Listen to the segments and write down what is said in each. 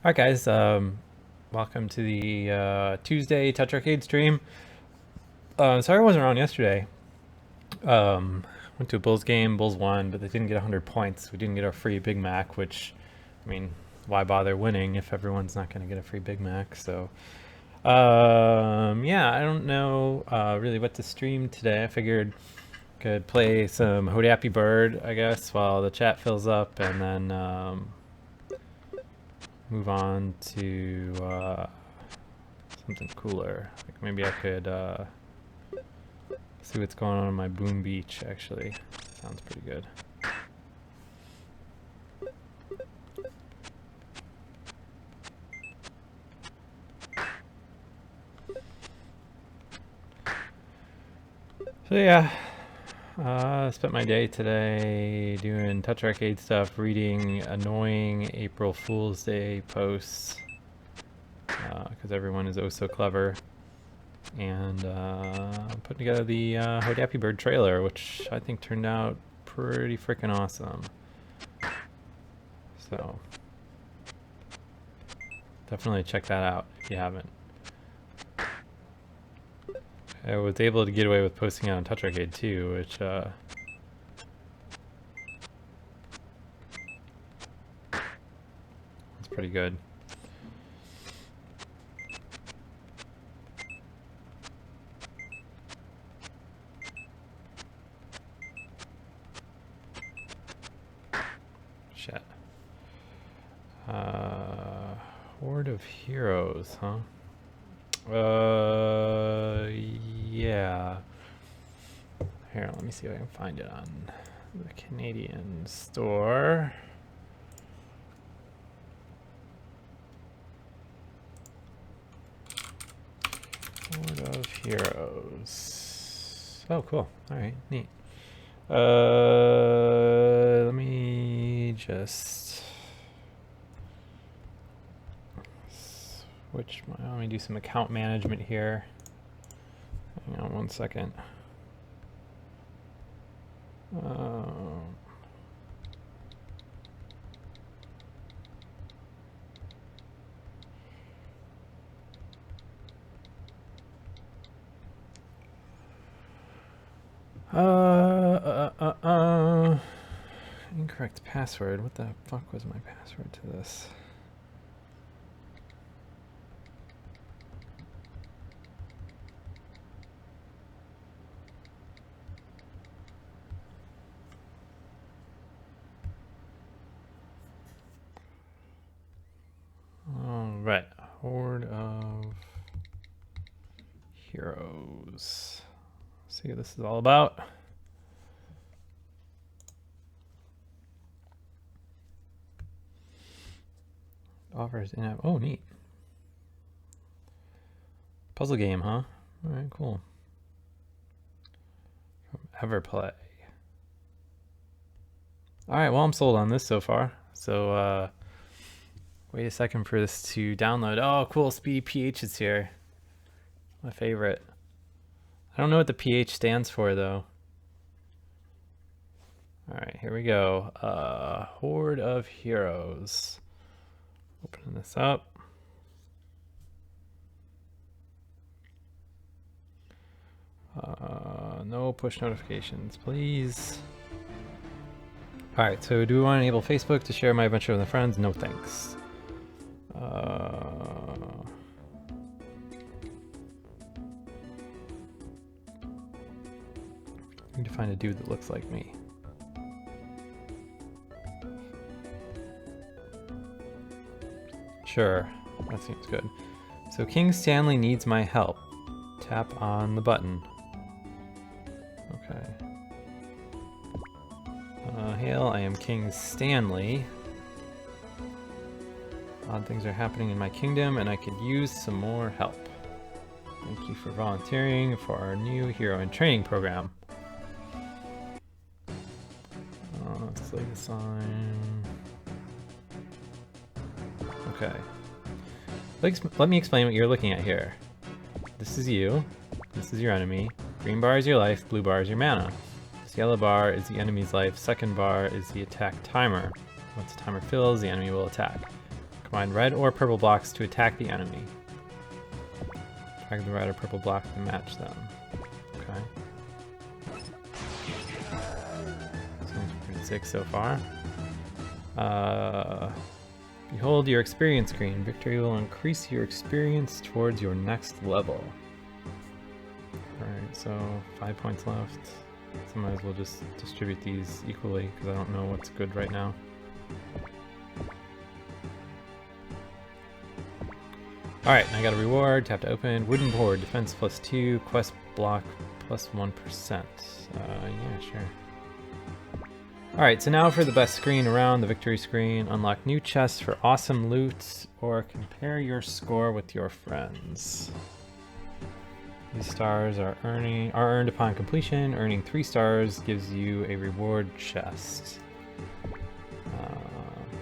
Alright guys, welcome to the Tuesday TouchArcade stream. Sorry I wasn't around yesterday. Went to a Bulls game, Bulls won, but they didn't get 100 points. We didn't get our free Big Mac, which, I mean, why bother winning if everyone's not going to get a free Big Mac, so... yeah, I don't know really what to stream today. I figured I could play some Hodappy Bird, I guess, while the chat fills up, and then move on to something cooler. Like maybe I could see what's going on in my Boom Beach, actually. Sounds pretty good. So yeah, I spent my day today doing TouchArcade stuff, reading annoying April Fool's Day posts, because everyone is oh so clever, and putting together the Hodappy Bird trailer, which I think turned out pretty freaking awesome. So definitely check that out if you haven't. I was able to get away with posting it on TouchArcade too, which it's pretty good. Shit. Horde of Heroes, huh? Yeah. Here, let me see if I can find it on the Canadian store. Horde of Heroes. Oh, cool. Alright, neat. Let me just switch my, let me do some account management here. Hang on one second. Incorrect password. What the fuck was my password to this? Alright, Horde of Heroes. Let's see what this is all about. Offers in-app. Oh, neat. Puzzle game, huh? Alright, cool. From Everplay. Alright, well, I'm sold on this so far. So, wait a second for this to download. Oh, cool. Speedy PH is here. My favorite. I don't know what the PH stands for, though. Alright, here we go. Horde of Heroes. Opening this up. No push notifications, please. Alright, so do we want to enable Facebook to share my adventure with my friends? No thanks. Need to find a dude that looks like me. Sure, that seems good. So King Stanley needs my help. Tap on the button. Okay. Hail, I am King Stanley. Odd things are happening in my kingdom and I could use some more help. Thank you for volunteering for our new hero and training program. Let's lay this on. Okay. Let me explain what you're looking at here. This is you. This is your enemy. Green bar is your life. Blue bar is your mana. This yellow bar is the enemy's life. Second bar is the attack timer. Once the timer fills, the enemy will attack. Combine red or purple blocks to attack the enemy. Drag the red or purple block to match them. Okay. Seems pretty sick so far. Behold your experience screen. Victory will increase your experience towards your next level. Alright, so 5 points left. So might as well just distribute these equally because I don't know what's good right now. Alright, I got a reward. Tap to open. Wooden board. Defense +2. Quest block +1%. Yeah, sure. Alright, so now for the best screen around, the victory screen. Unlock new chests for awesome loot, or compare your score with your friends. These stars are earned upon completion. Earning 3 stars gives you a reward chest.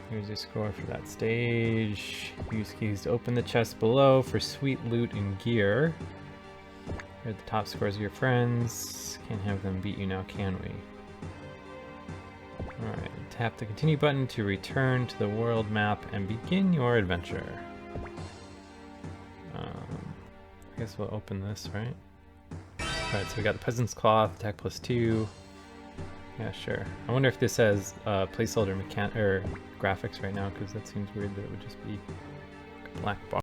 Here's your score for that stage. Use keys to open the chest below for sweet loot and gear. Here are the top scores of your friends. Can't have them beat you now, can we? Alright, tap the continue button to return to the world map and begin your adventure. I guess we'll open this, right? Alright, so we got the Peasant's Cloth, attack +2. Yeah, sure. I wonder if this has placeholder graphics right now, because that seems weird that it would just be a black bar.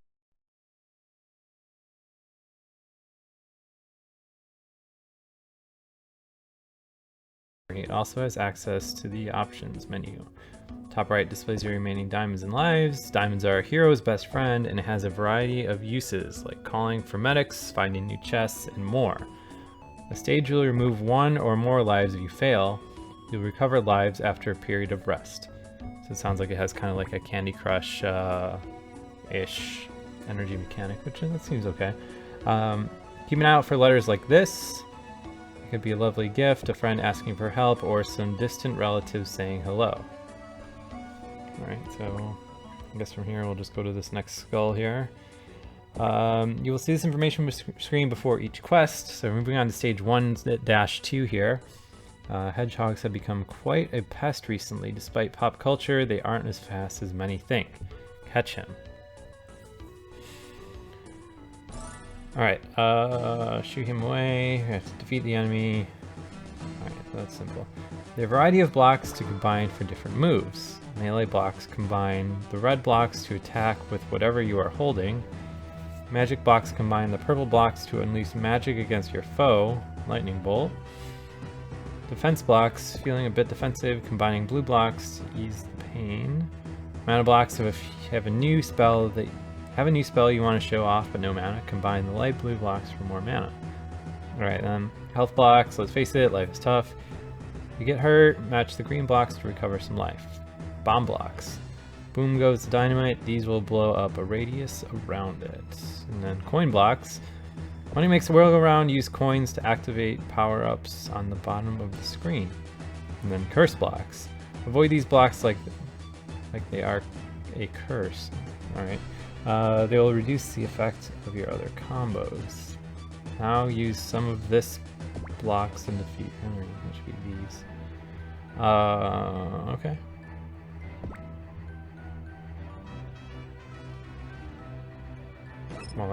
It also has access to the options menu. Top right displays your remaining diamonds and lives. Diamonds are a hero's best friend, and it has a variety of uses, like calling for medics, finding new chests, and more. A stage will remove 1 or more lives if you fail. You'll recover lives after a period of rest. So it sounds like it has kind of like a Candy Crush ish energy mechanic, which that seems okay. Keep an eye out for letters like this. It could be a lovely gift, a friend asking for help, or some distant relatives saying hello. Alright, so I guess from here we'll just go to this next skull here. You will see this information screen before each quest. So moving on to stage 1-2 here. Hedgehogs have become quite a pest recently. Despite pop culture, they aren't as fast as many think. Catch him. Alright, shoot him away. We have to defeat the enemy. Alright, that's simple. There are a variety of blocks to combine for different moves. Melee blocks combine the red blocks to attack with whatever you are holding. Magic blocks combine the purple blocks to unleash magic against your foe. Lightning bolt. Defense blocks, feeling a bit defensive, combining blue blocks to ease the pain. Mana blocks, if you have a new spell you want to show off but no mana, combine the light blue blocks for more mana. Alright, health blocks, let's face it, life is tough. If you get hurt, match the green blocks to recover some life. Bomb blocks. Boom goes the dynamite, these will blow up a radius around it. And then coin blocks. Money makes the world go round, use coins to activate power-ups on the bottom of the screen. And then curse blocks. Avoid these blocks like they are a curse. Alright. They will reduce the effect of your other combos. Now use some of this blocks and defeat Henry, which would be these. Okay. Well,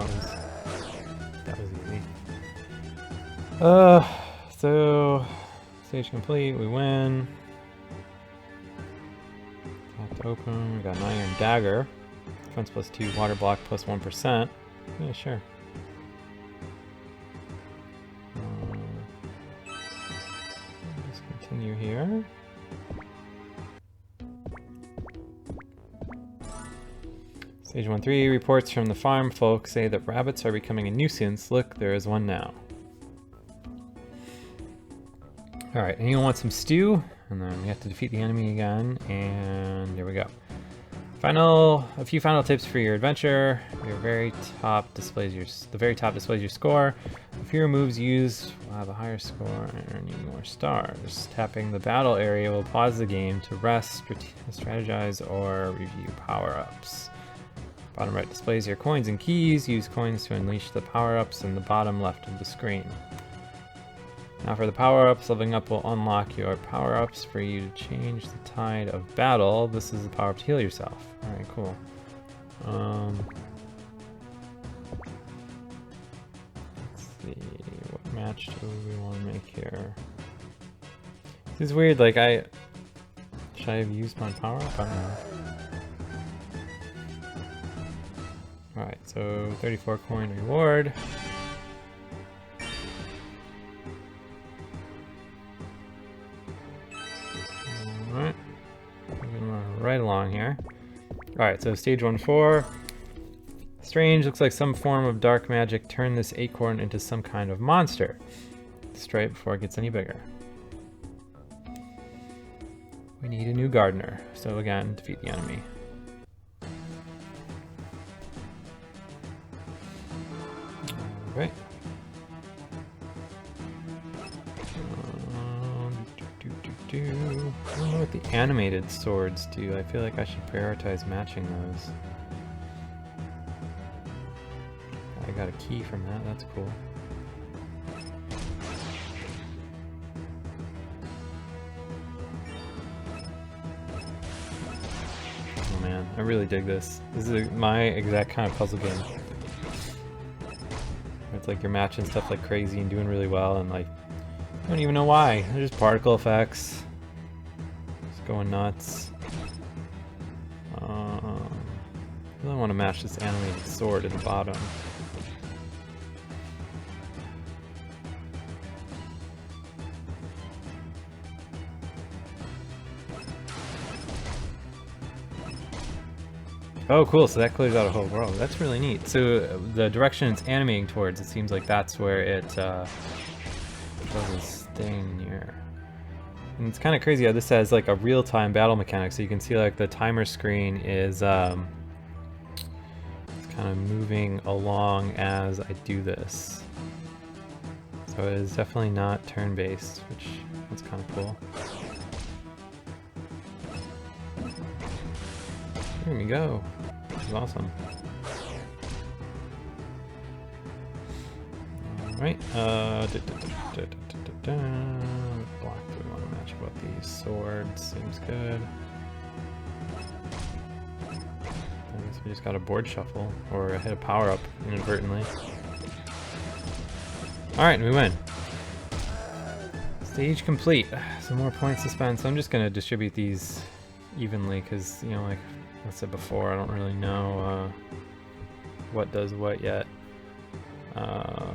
that was easy. So stage complete, we win. Have to open, we got an iron dagger. Defense +2, water block +1%. Yeah, sure. Just continue here. Stage 1-3, reports from the farm folk say that rabbits are becoming a nuisance. Look, there is one now. Alright, anyone want some stew? And then we have to defeat the enemy again, and there we go. A few final tips for your adventure. The very top displays your score. The fewer moves used will have a higher score and earn you more stars. Tapping the battle area will pause the game to rest, strategize, or review power-ups. Bottom right displays your coins and keys. Use coins to unleash the power-ups in the bottom left of the screen. Now for the power-ups, leveling up will unlock your power-ups for you to change the tide of battle. This is the power-up to heal yourself. Alright, cool. Let's see, what match do we want to make here? This is weird, like should I have used my power up? I don't know. Alright, so 34 coin reward. Alright, moving right along here. Alright, so stage 1-4. Strange, looks like some form of dark magic turned this acorn into some kind of monster. Destroy it before it gets any bigger. We need a new gardener. So again, defeat the enemy. Alright. I don't know what the animated swords do. I feel like I should prioritize matching those. I got a key from that, that's cool. Oh man, I really dig this. This is my exact kind of puzzle game. It's like you're matching stuff like crazy and doing really well, and like, I don't even know why. They're just particle effects. Just going nuts. I really want to match this animated sword at the bottom. Oh, cool, so that clears out a whole world. That's really neat. So the direction it's animating towards, it seems like that's where it does its thing here. And it's kind of crazy how this has like a real-time battle mechanic, so you can see like the timer screen is it's kind of moving along as I do this. So it is definitely not turn-based, which is kind of cool. Here we go. This is awesome. Alright, what block do we want to match about these? Swords seems good. I guess we just got a board shuffle, or I hit a power up inadvertently. Alright, we win. Stage complete. Some more points to spend, so I'm just gonna distribute these evenly, because, you know, like I said before, I don't really know what does what yet. Alright.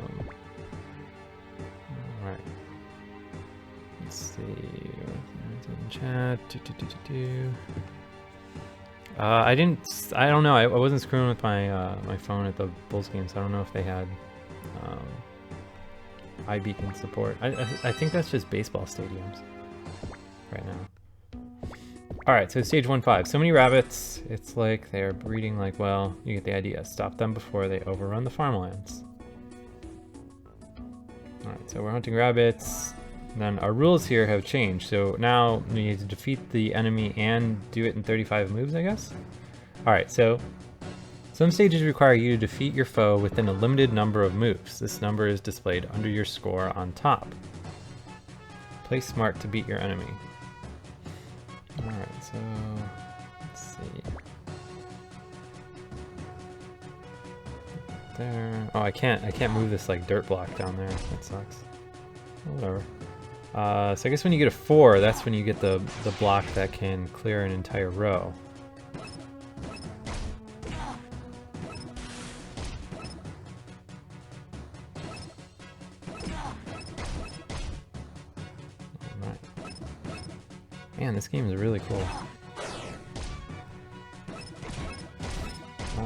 Let's see. In chat. I don't know. I wasn't screwing with my my phone at the Bulls game, so I don't know if they had iBeacon support. I think that's just baseball stadiums right now. Alright, so stage 1-5. So many rabbits, it's like they're breeding like, well, you get the idea. Stop them before they overrun the farmlands. Alright, so we're hunting rabbits. And then our rules here have changed. So now we need to defeat the enemy and do it in 35 moves, I guess? Alright, so some stages require you to defeat your foe within a limited number of moves. This number is displayed under your score on top. Play smart to beat your enemy. Alright, so let's see. There. Oh, I can't move this like dirt block down there. That sucks. Whatever. So I guess when you get a 4, that's when you get the block that can clear an entire row. Man, this game is really cool. I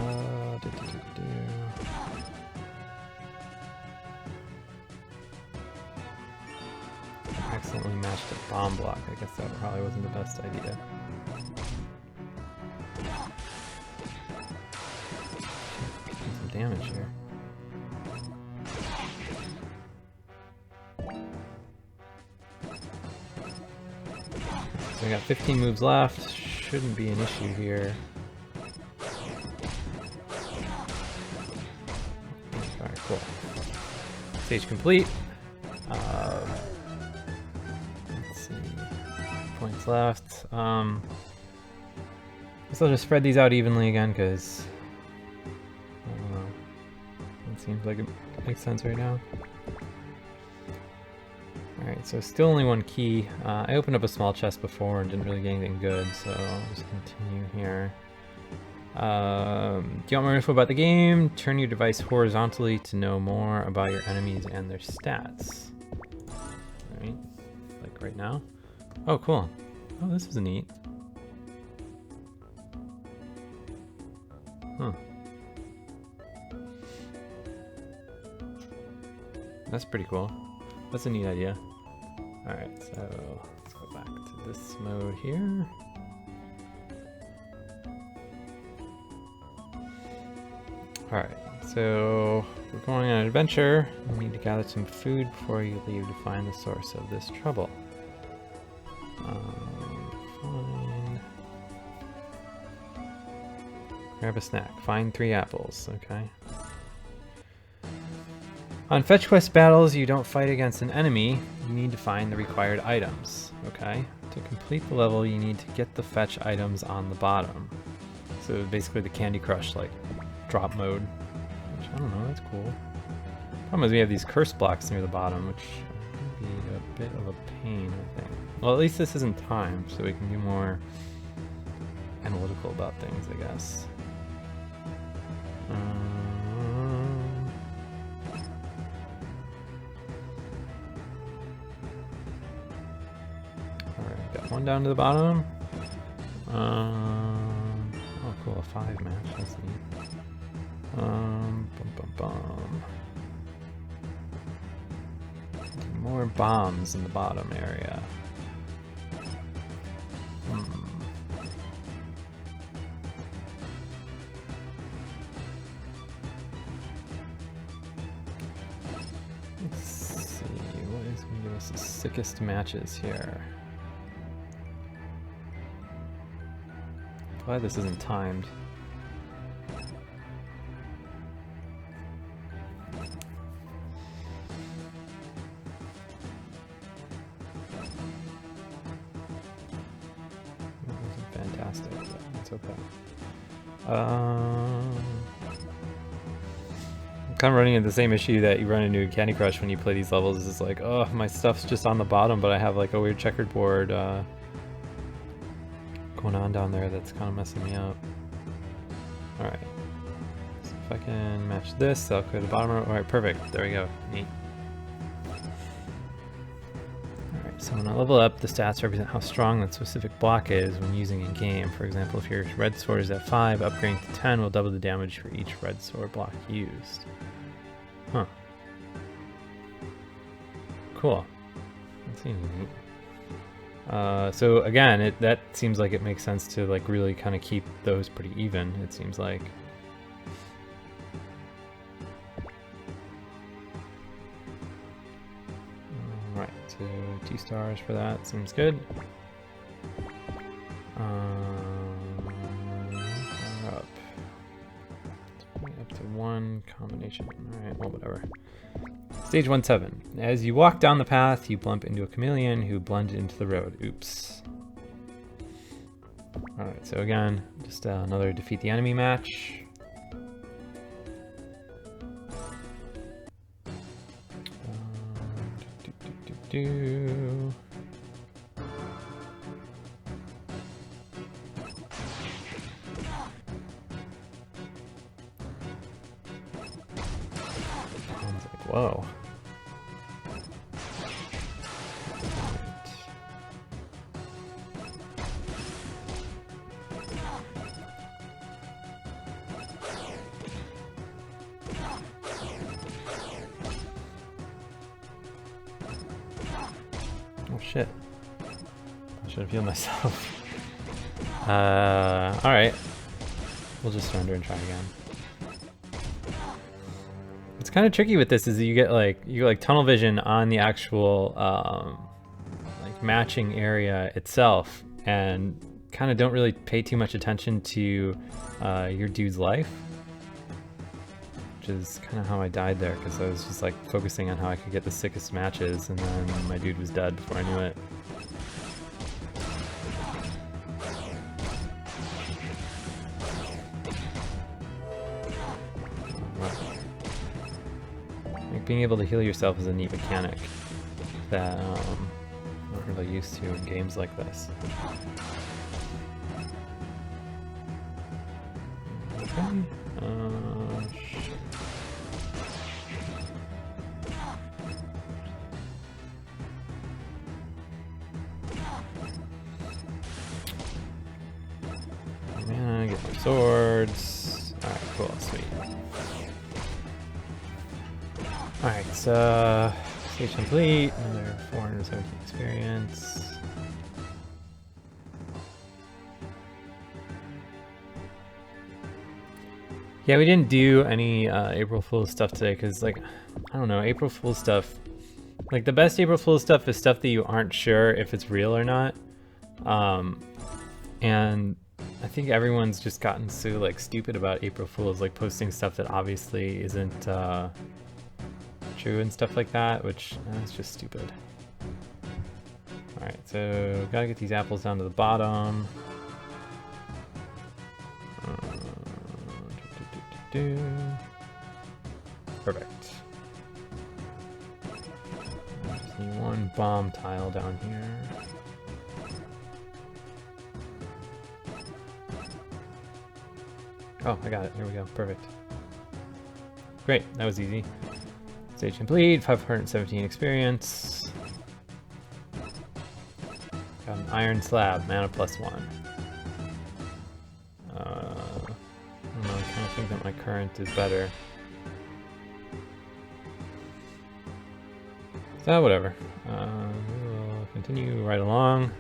accidentally matched a bomb block. I guess that probably wasn't the best idea. Some damage here. So we got 15 moves left, shouldn't be an issue here. Alright, cool. Stage complete. Let's see, points left. Guess I'll just spread these out evenly again, because Seems like it makes sense right now. Alright, so still only one key. I opened up a small chest before and didn't really get anything good, so I'll just continue here. Do you want more info about the game? Turn your device horizontally to know more about your enemies and their stats. Alright, like right now. Oh, cool. Oh, this is neat. Huh. That's pretty cool. That's a neat idea. Alright, so let's go back to this mode here. Alright, so we're going on an adventure. You need to gather some food before you leave to find the source of this trouble. Find... Grab a snack. Find 3 apples. Okay. On fetch quest battles, you don't fight against an enemy. You need to find the required items. Okay. To complete the level, you need to get the fetch items on the bottom. So basically the Candy Crush like drop mode, which I don't know. That's cool. Problem is we have these curse blocks near the bottom, which would be a bit of a pain, I think. Well, at least this isn't timed, so we can be more analytical about things, I guess. Alright, got one down to the bottom. Oh cool, a 5 match, that's neat. More bombs in the bottom area. Let's see, what is going to give us the sickest matches here? Glad this isn't timed. Fantastic, but it's okay. I'm kind of running into the same issue that you run into in Candy Crush when you play these levels. It's like, oh, my stuff's just on the bottom, but I have like a weird checkered board going on down there that's kind of messing me up. Alright. So if I can match this, I'll clear the bottom. Alright, perfect. There we go. Neat. Alright, so when I level up, the stats represent how strong that specific block is when using in game. For example, if your red sword is at 5, upgrading to 10 will double the damage for each red sword block used. Huh. Cool. That seems neat. So again, that seems like it makes sense to like really kind of keep those pretty even, it seems like. Alright, so 2 stars for that, seems good. Up. Up to 1 combination. Alright, well, whatever. Stage 1-7. As you walk down the path, you bump into a chameleon who blended into the road. Oops. Alright, so again, just another defeat the enemy match. Whoa. Oh shit. I should have healed myself. Alright. We'll just surrender and try again. What's kind of tricky with this is that you get like tunnel vision on the actual like matching area itself, and kind of don't really pay too much attention to your dude's life, which is kind of how I died there, because I was just like focusing on how I could get the sickest matches, and then my dude was dead before I knew it. being able to heal yourself is a neat mechanic that I'm not really used to in games like this. Okay. Man, get my swords. Alright, cool, sweet. Alright, so stage complete, another 417 experience. Yeah, we didn't do any April Fool's stuff today because, like, I don't know, April Fool's stuff, like, the best April Fool's stuff is stuff that you aren't sure if it's real or not. And I think everyone's just gotten so, like, stupid about April Fool's, like, posting stuff that obviously isn't true and stuff like that, which is just stupid. Alright, so gotta get these apples down to the bottom. Perfect. Just need one bomb tile down here. Oh, I got it. There we go. Perfect. Great. That was easy. Stage complete. 517 experience. Got an iron slab. Mana +1. I don't know, I kind of think that my current is better. So, whatever. We'll continue right along.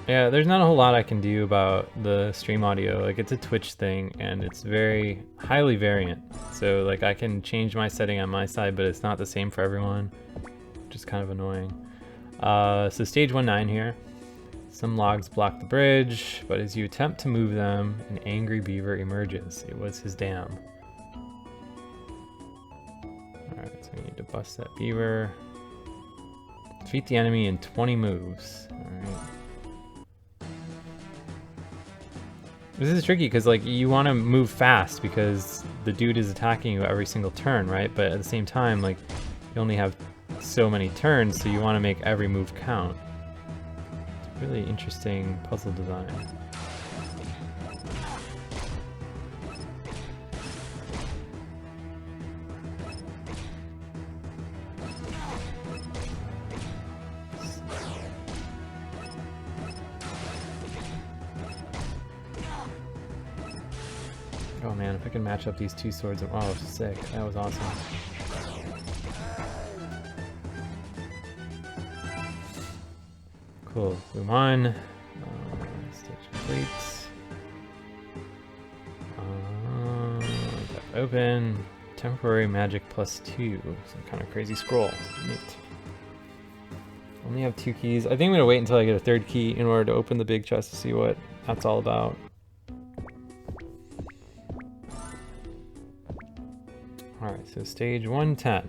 Yeah, there's not a whole lot I can do about the stream audio. Like, it's a Twitch thing, and it's very highly variant. So, like, I can change my setting on my side, but it's not the same for everyone, which is kind of annoying. So stage 1-9 here. Some logs block the bridge, but as you attempt to move them, an angry beaver emerges. It was his dam. Alright, so we need to bust that beaver. Defeat the enemy in 20 moves. Alright. This is tricky because, like, you want to move fast because the dude is attacking you every single turn, right? But at the same time, like, you only have so many turns, so you want to make every move count. Really interesting puzzle design. Oh man, if I can match up these two swords, oh, sick. That was awesome. Cool, boom on. Stage complete. Tap open. Temporary magic +2. Some kind of crazy scroll. Neat. Only have 2 keys. I think I'm gonna wait until I get a 3rd key in order to open the big chest to see what that's all about. Alright, so stage 110.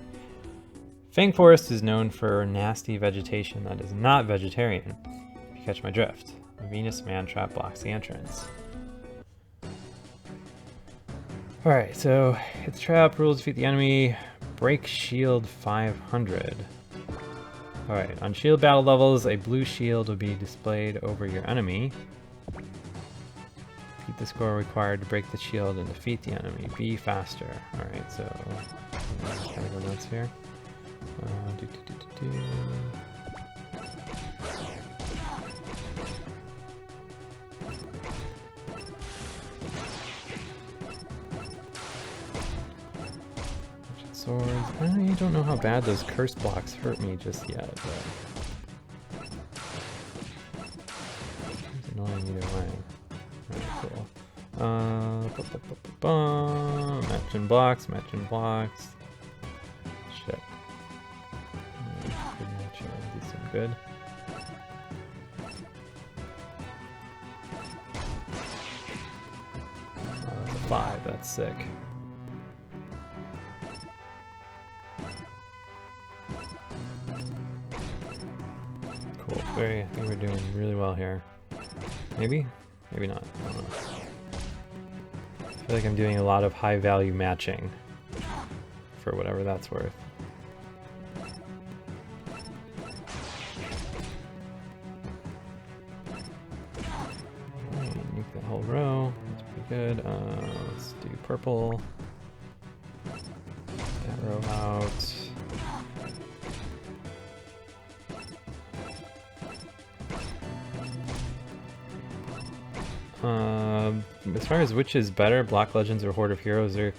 Fang Forest is known for nasty vegetation that is not vegetarian, if you catch my drift. The Venus man trap blocks the entrance. Alright, so hit the trap, rules defeat the enemy, break shield 500. Alright, on shield battle levels, a blue shield will be displayed over your enemy. Defeat the score required to break the shield and defeat the enemy. Be faster. Alright, so I'm just gotta go nuts here. Swords. I don't know how bad those curse blocks hurt me just yet, but it's annoying either way. Alright, cool. Matching blocks, matching blocks. Shit. Good match here. Do some good. Oh, that's a 5. That's sick. Cool. I think we're doing really well here. Maybe? Maybe not. I don't know. I feel like I'm doing a lot of high value matching for whatever that's worth. Alright, nuke that whole row. That's pretty good. Let's do purple. That row out. As far as which is better, Block Legends or Horde of Heroes, I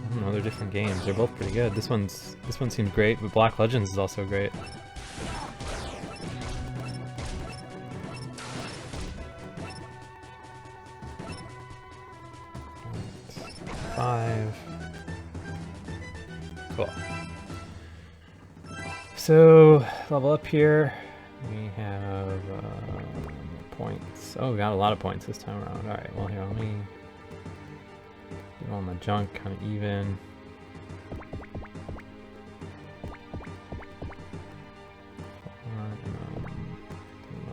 don't know, they're different games. They're both pretty good. This one seems great, but Block Legends is also great. Five. Cool. So level up here. We have points. Oh, we got a lot of points this time around. All right. Well, here, let me do all my junk kind of even. Another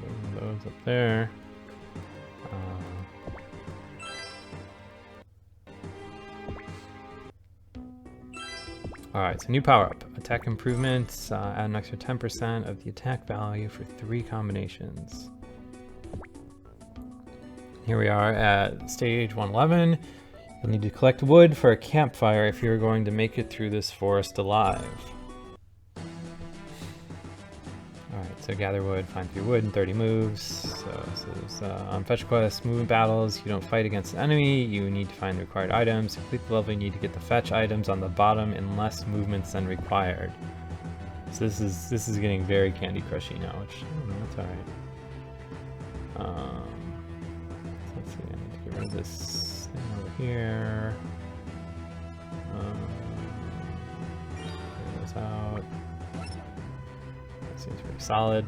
one of those up there. Alright, so new power-up. Attack improvements, add an extra 10% of the attack value for 3 combinations. Here we are at stage 111. You'll need to collect wood for a campfire if you're going to make it through this forest alive. Alright, so gather wood, find 3 wood in 30 moves. So this is on fetch quests, movement battles, you don't fight against the enemy, you need to find the required items. To complete the level, you need to get the fetch items on the bottom in less movements than required. So this is getting very Candy Crushy now, which that's alright. So let's see, I need to get rid of this thing over here. Clear this out. Seems pretty solid.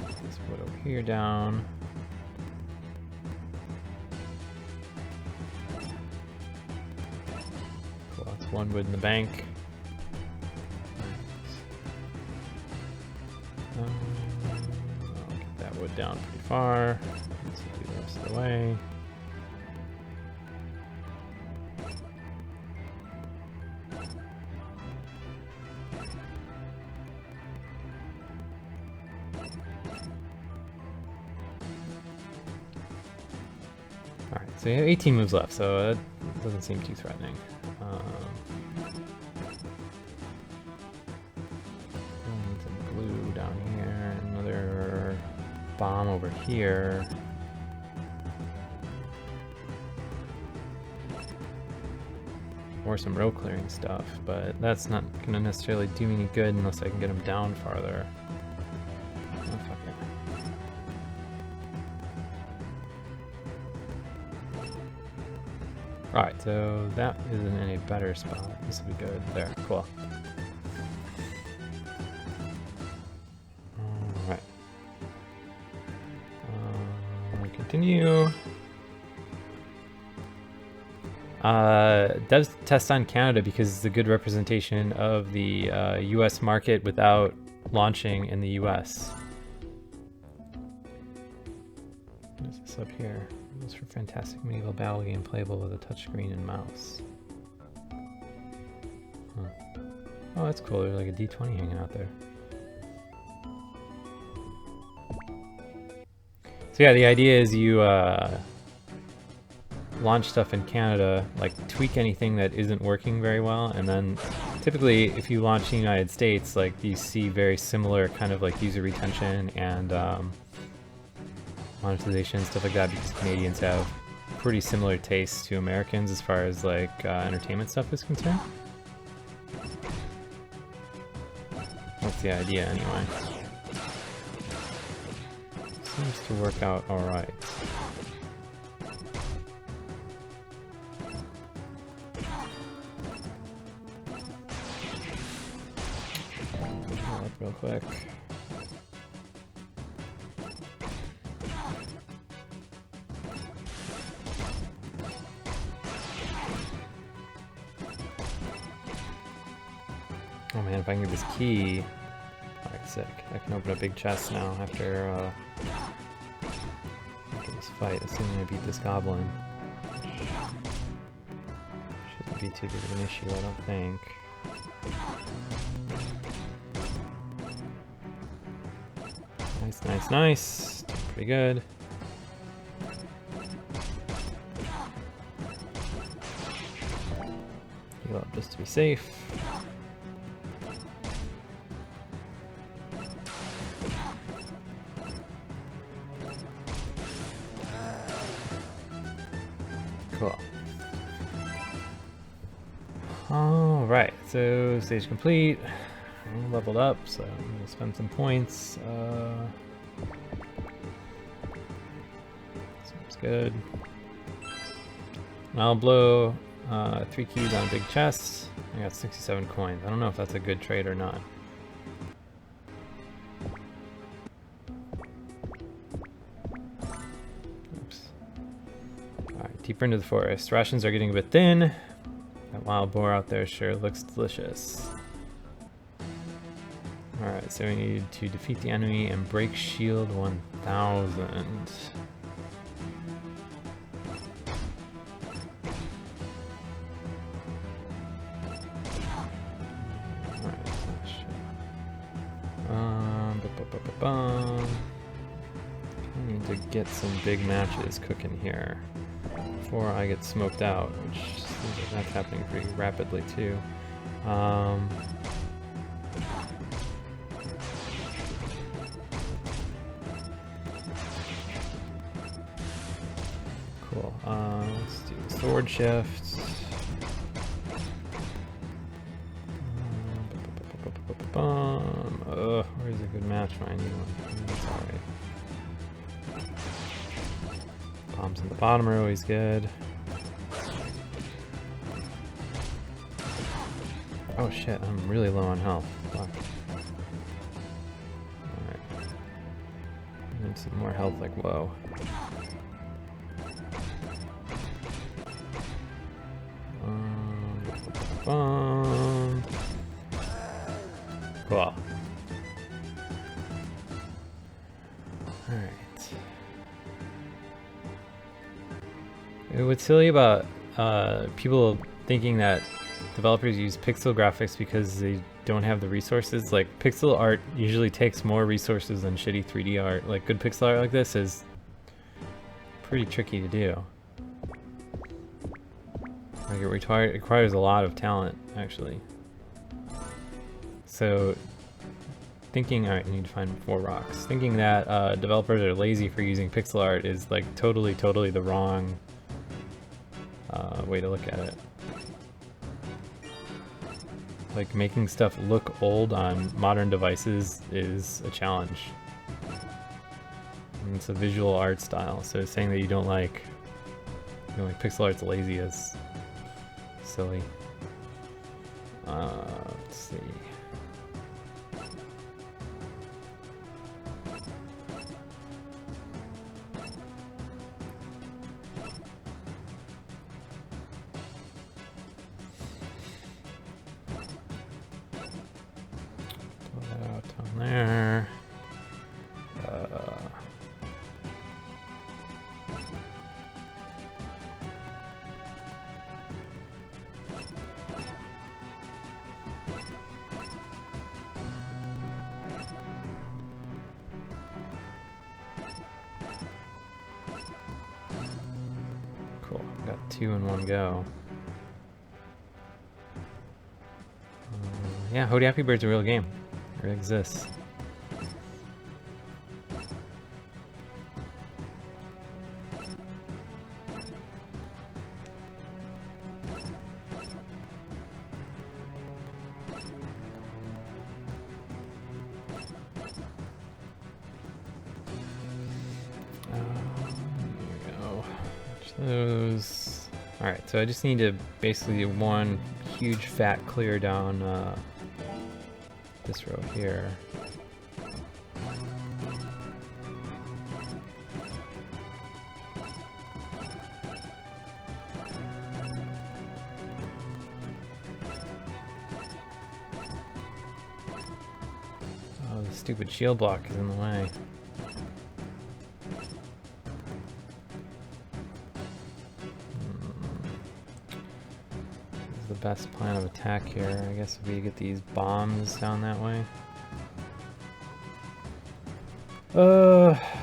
Let's put over here down. Cool, that's 1 wood in the bank. I'll get that wood down pretty far. Let's do the rest of the way. Alright, so you have 18 moves left, so that doesn't seem too threatening. Need some glue down here, another bomb over here. Or some row clearing stuff, but that's not going to necessarily do me any good unless I can get them down farther. Oh, fuck it. Alright, so that isn't in a better spot. This will be good. There, cool. Alright. Continue. Devs test on Canada because it's a good representation of the US market without launching in the US. What is this up here? This is for fantastic medieval battle game playable with a touchscreen and mouse. Huh. Oh, that's cool. There's like a D20 hanging out there. So yeah, the idea is you launch stuff in Canada, like tweak anything that isn't working very well, and then typically if you launch in the United States, like you see very similar kind of like user retention and monetization, stuff like that, because Canadians have pretty similar tastes to Americans as far as like entertainment stuff is concerned. That's the idea anyway. Seems to work out alright. Real quick. Oh man, if I can get this key. Alright, sick. I can open a big chest now after this fight, assuming I beat this goblin. Shouldn't be too big of an issue, I don't think. Nice, nice, nice. Doing pretty good. Heal up just to be safe. Cool. Alright, so stage complete. I leveled up, so I'm gonna spend some points. Seems good. And I'll blow 3 keys on a big chest. I got 67 coins. I don't know if that's a good trade or not. Oops. Alright, deeper into the forest. Rations are getting a bit thin. That wild boar out there sure looks delicious. Alright, so we need to defeat the enemy and break shield 1000. I need to get some big matches cooking here before I get smoked out, which seems like that's happening pretty rapidly too. Cool. Let's do the sword shift. Where's a good match for anyone? That's alright. Bombs in the bottom are always good. Oh shit, I'm really low on health. Fuck. Alright. I need some more health, like, whoa. Cool. Alright. What's silly about people thinking that developers use pixel graphics because they don't have the resources? Like, pixel art usually takes more resources than shitty 3D art. Like, good pixel art like this is pretty tricky to do. Like, it requires a lot of talent, actually. So, thinking, alright, I need to find 4 rocks. Thinking that developers are lazy for using pixel art is like totally the wrong way to look at it. Like, making stuff look old on modern devices is a challenge. And it's a visual art style, so saying that you don't like pixel art's lazy is silly. Let's see. Pull that out down there. Cool, got 2 in one go. Yeah, Hody Happy Bird's a real game. It really exists. There we go. Watch those. Alright, so I just need to basically do one huge fat clear down this row here. stupid shield block is in the way. This is the best plan of attack here. I guess if we get these bombs down that way. Farts.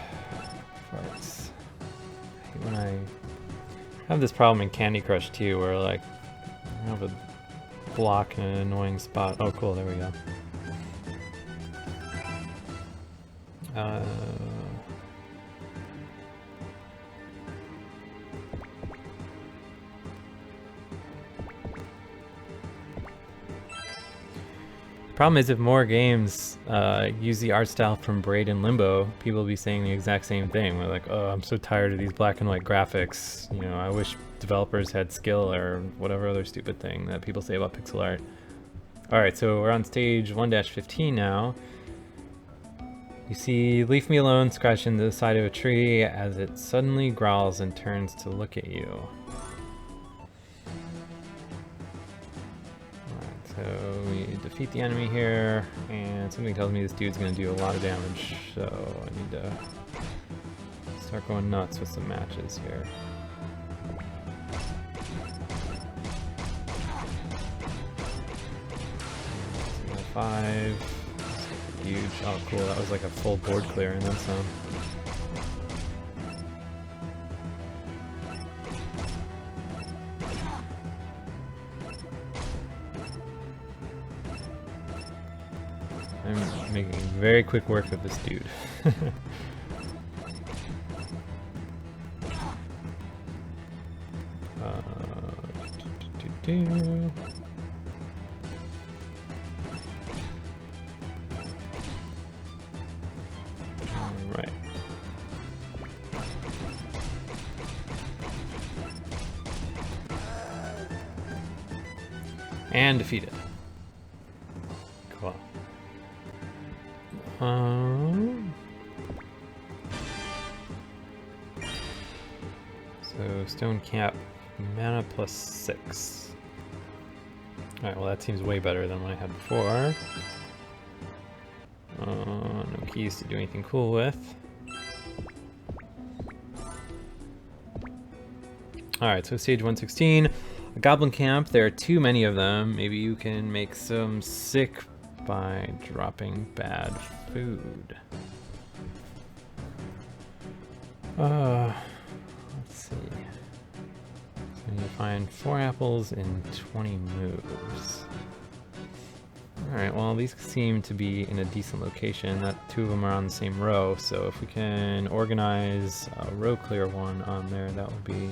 I hate when I have this problem in Candy Crush too, where like I have a block in an annoying spot. Oh cool, there we go. Problem is, if more games use the art style from Braid and Limbo, people will be saying the exact same thing. We're like, oh, I'm so tired of these black and white graphics. You know, I wish developers had skill or whatever other stupid thing that people say about pixel art. All right, so we're on stage 1-15 now. You see Leave Me Alone scratched into the side of a tree as it suddenly growls and turns to look at you. So we defeat the enemy here, and something tells me this dude's going to do a lot of damage, so I need to start going nuts with some matches here. So 5. Huge. Oh cool, that was like a full board clear and then some. I'm making very quick work of this dude. Alright. And defeated. Cool. So stone cap, mana +6. Alright, well that seems way better than what I had before. No keys to do anything cool with. Alright, so stage 116. A goblin camp, there are too many of them. Maybe you can make some sick by dropping bad food. Let's see. So you find 4 apples in 20 moves. Alright, well these seem to be in a decent location. That 2 of them are on the same row, so if we can organize a row clear one on there, that would be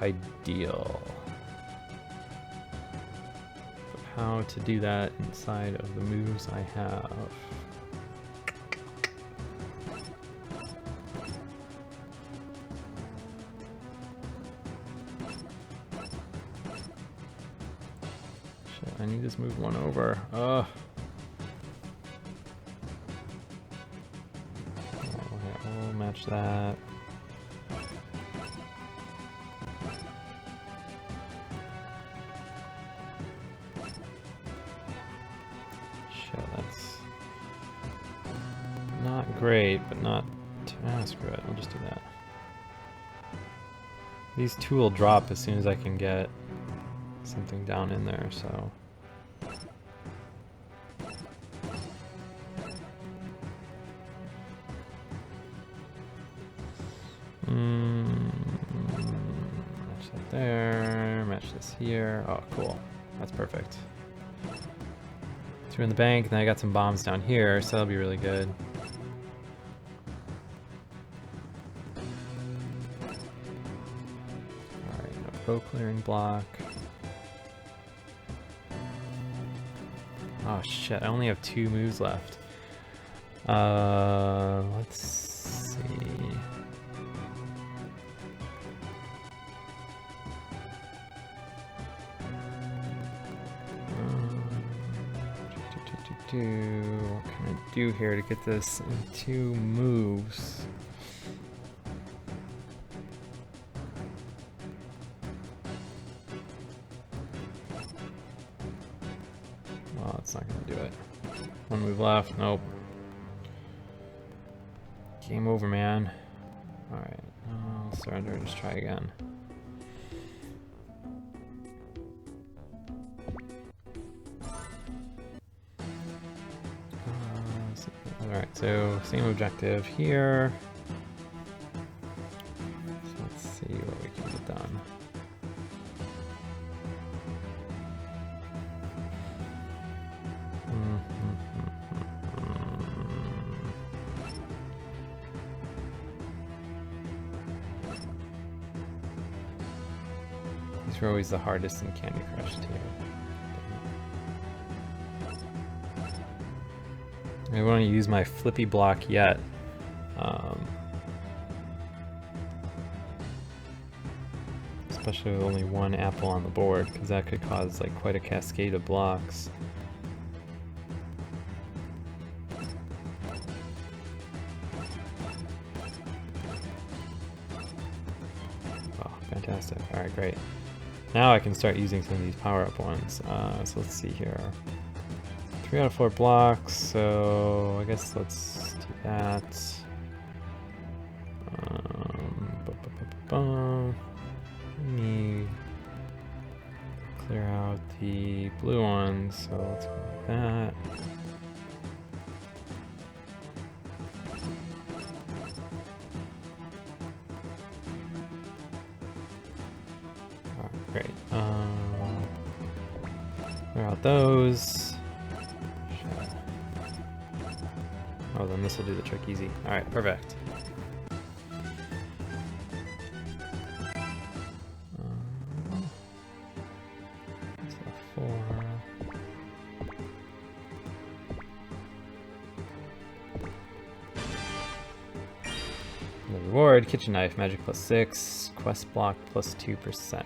ideal. But how to do that inside of the moves I have? Shit, I need to move one over. Ugh. Okay, we'll match that. Great, but not... screw it, I'll just do that. These 2 will drop as soon as I can get something down in there, so... Match that there, match this here. Oh, cool. That's perfect. 2 in the bank, and then I got some bombs down here, so that'll be really good. Row clearing block. Oh shit, I only have 2 moves left. Let's see. What can I do here to get this in 2 moves? Well, it's not gonna do it. One move left. Nope. Game over, man. Alright. I'll surrender. Just try again. Alright, so same objective here. So let's see what we can get done. These are always the hardest in Candy Crush too. I don't want to use my flippy block yet. Especially with only one apple on the board, because that could cause like quite a cascade of blocks. Oh, fantastic. Alright, great. Now I can start using some of these power-up ones. So let's see here. 3 out of 4 blocks, so I guess let's do that. Let me clear out the blue ones, so let's go like that. Alright, great. Clear out those. Oh, then this will do the trick easy. Alright, perfect. The reward, kitchen knife, magic +6, quest block +2%.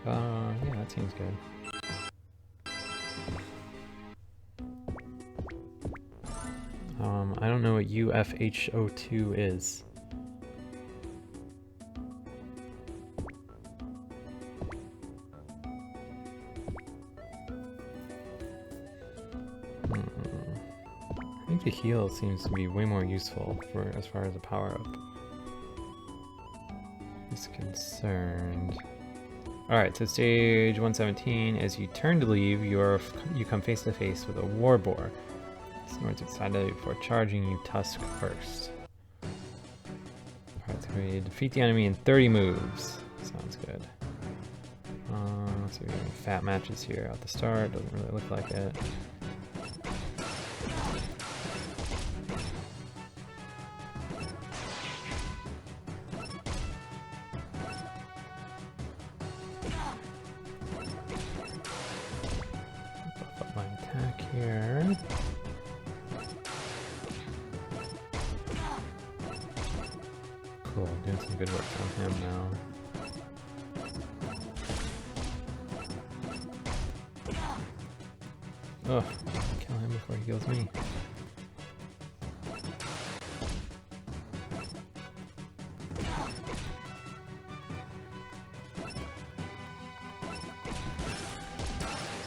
Yeah, that seems good. I don't know what UFH02 is. I think the heal seems to be way more useful for as far as a power-up is concerned. Alright, so stage 117, as you turn to leave, you come face to face with a war boar. Snorts excitedly before charging you tusk first. Alright, so we defeat the enemy in 30 moves. Sounds good. So we're getting fat matches here at the start, doesn't really look like it. Buff up my attack here. Cool, doing some good work on him now. Ugh, kill him before he kills me.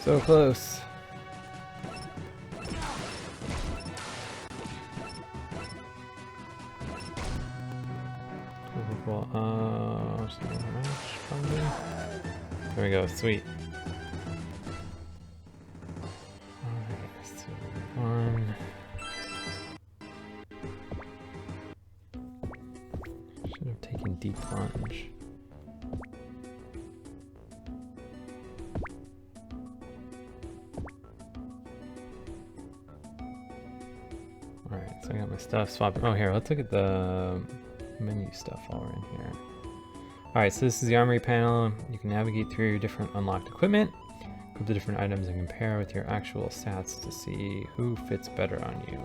So close. Cool. Just another match, probably. There we go. Sweet. Alright, so one. Should have taken deep plunge. Alright, so I got my stuff swapped. Oh, here, let's look at the menu stuff while we're in here. Alright, so this is the armory panel. You can navigate through your different unlocked equipment, group the different items and compare with your actual stats to see who fits better on you.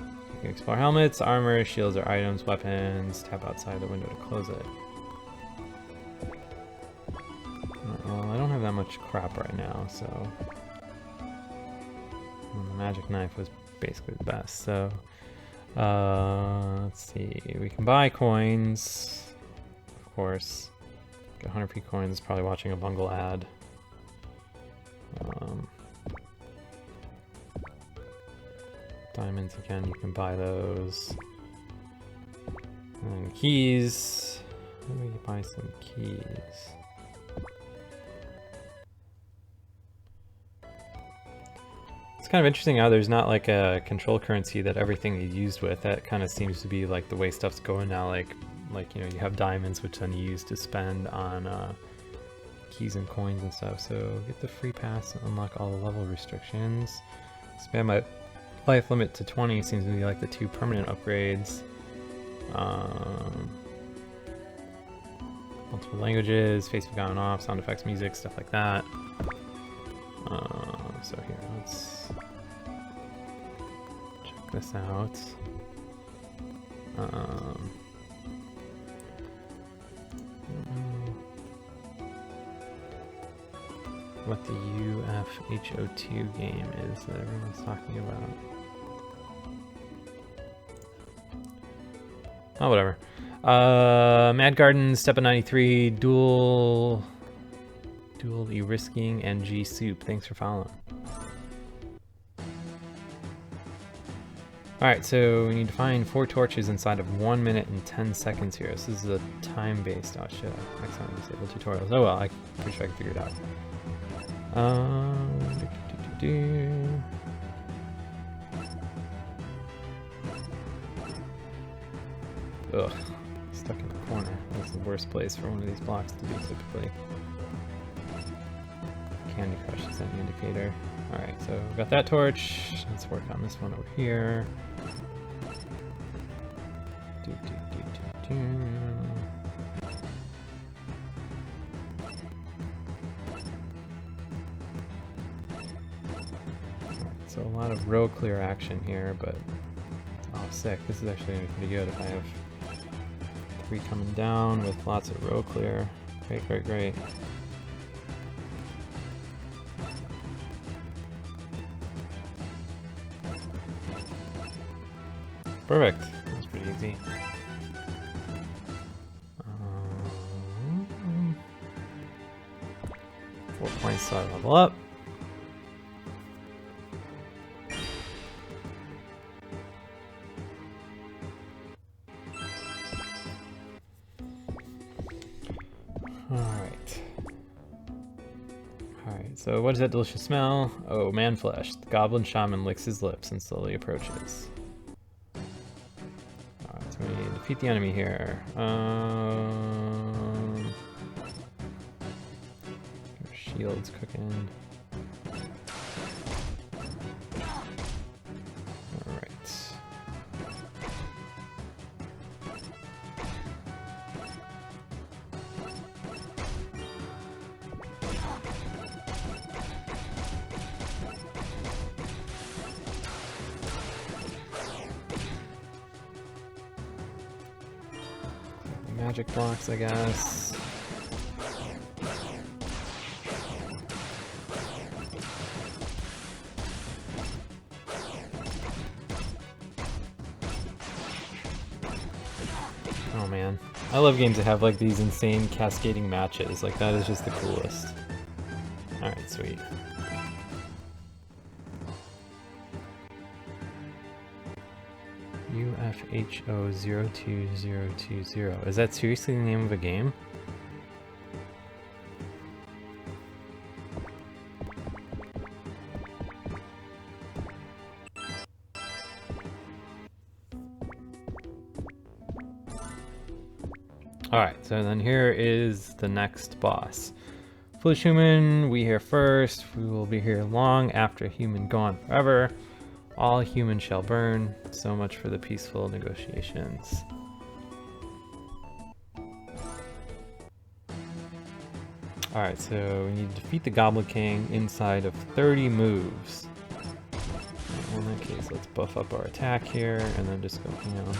You can explore helmets, armor, shields or items, weapons, tap outside the window to close it. Well, I don't have that much crap right now, so... the magic knife was basically the best, so... let's see, we can buy coins, of course. Get 100p coins, probably watching a bungle ad. diamonds again, you can buy those. And keys. Let me buy some keys. It's kind of interesting how there's not like a control currency that everything is used with. That kind of seems to be like the way stuff's going now. Like you know, you have diamonds which then you use to spend on keys and coins and stuff. So get the free pass and unlock all the level restrictions. Expand my life limit to 20 seems to be like the 2 permanent upgrades. Multiple languages, Facebook on and off, sound effects, music, stuff like that. So here, let's check this out. What the UFHO2 game is that everyone's talking about. Oh, whatever. Mad Garden, Step of 93, Dual E-Risking, and G Soup. Thanks for following. Alright, so we need to find 4 torches inside of 1 minute and 10 seconds here. This is a time-based, oh shit, I accidentally disabled tutorials. Oh well, I'm pretty sure I can figure it out. Ugh, stuck in the corner. That's the worst place for one of these blocks to be typically. Candy Crush is an indicator. Alright, so we've got that torch. Let's work on this one over here. So a lot of row clear action here, but oh sick, this is actually gonna be pretty good if I have 3 coming down with lots of row clear. Great, great, great. Perfect. That's pretty easy. 4 points to level up. Alright, so what is that delicious smell? Oh, man flesh. The goblin shaman licks his lips and slowly approaches. Alright, so we need to defeat the enemy here. Shields cooking. Alright. Magic blocks, I guess. Oh man, I love games that have like these insane cascading matches. Like that is just the coolest. Alright, sweet. UFHO02020. Is that seriously the name of a game? Alright, so then here is the next boss. Foolish human, we here first. We will be here long after human gone forever. All humans shall burn. So much for the peaceful negotiations. Alright, so we need to defeat the Goblin King inside of 30 moves. Well, in that case, let's buff up our attack here and then just go, you know.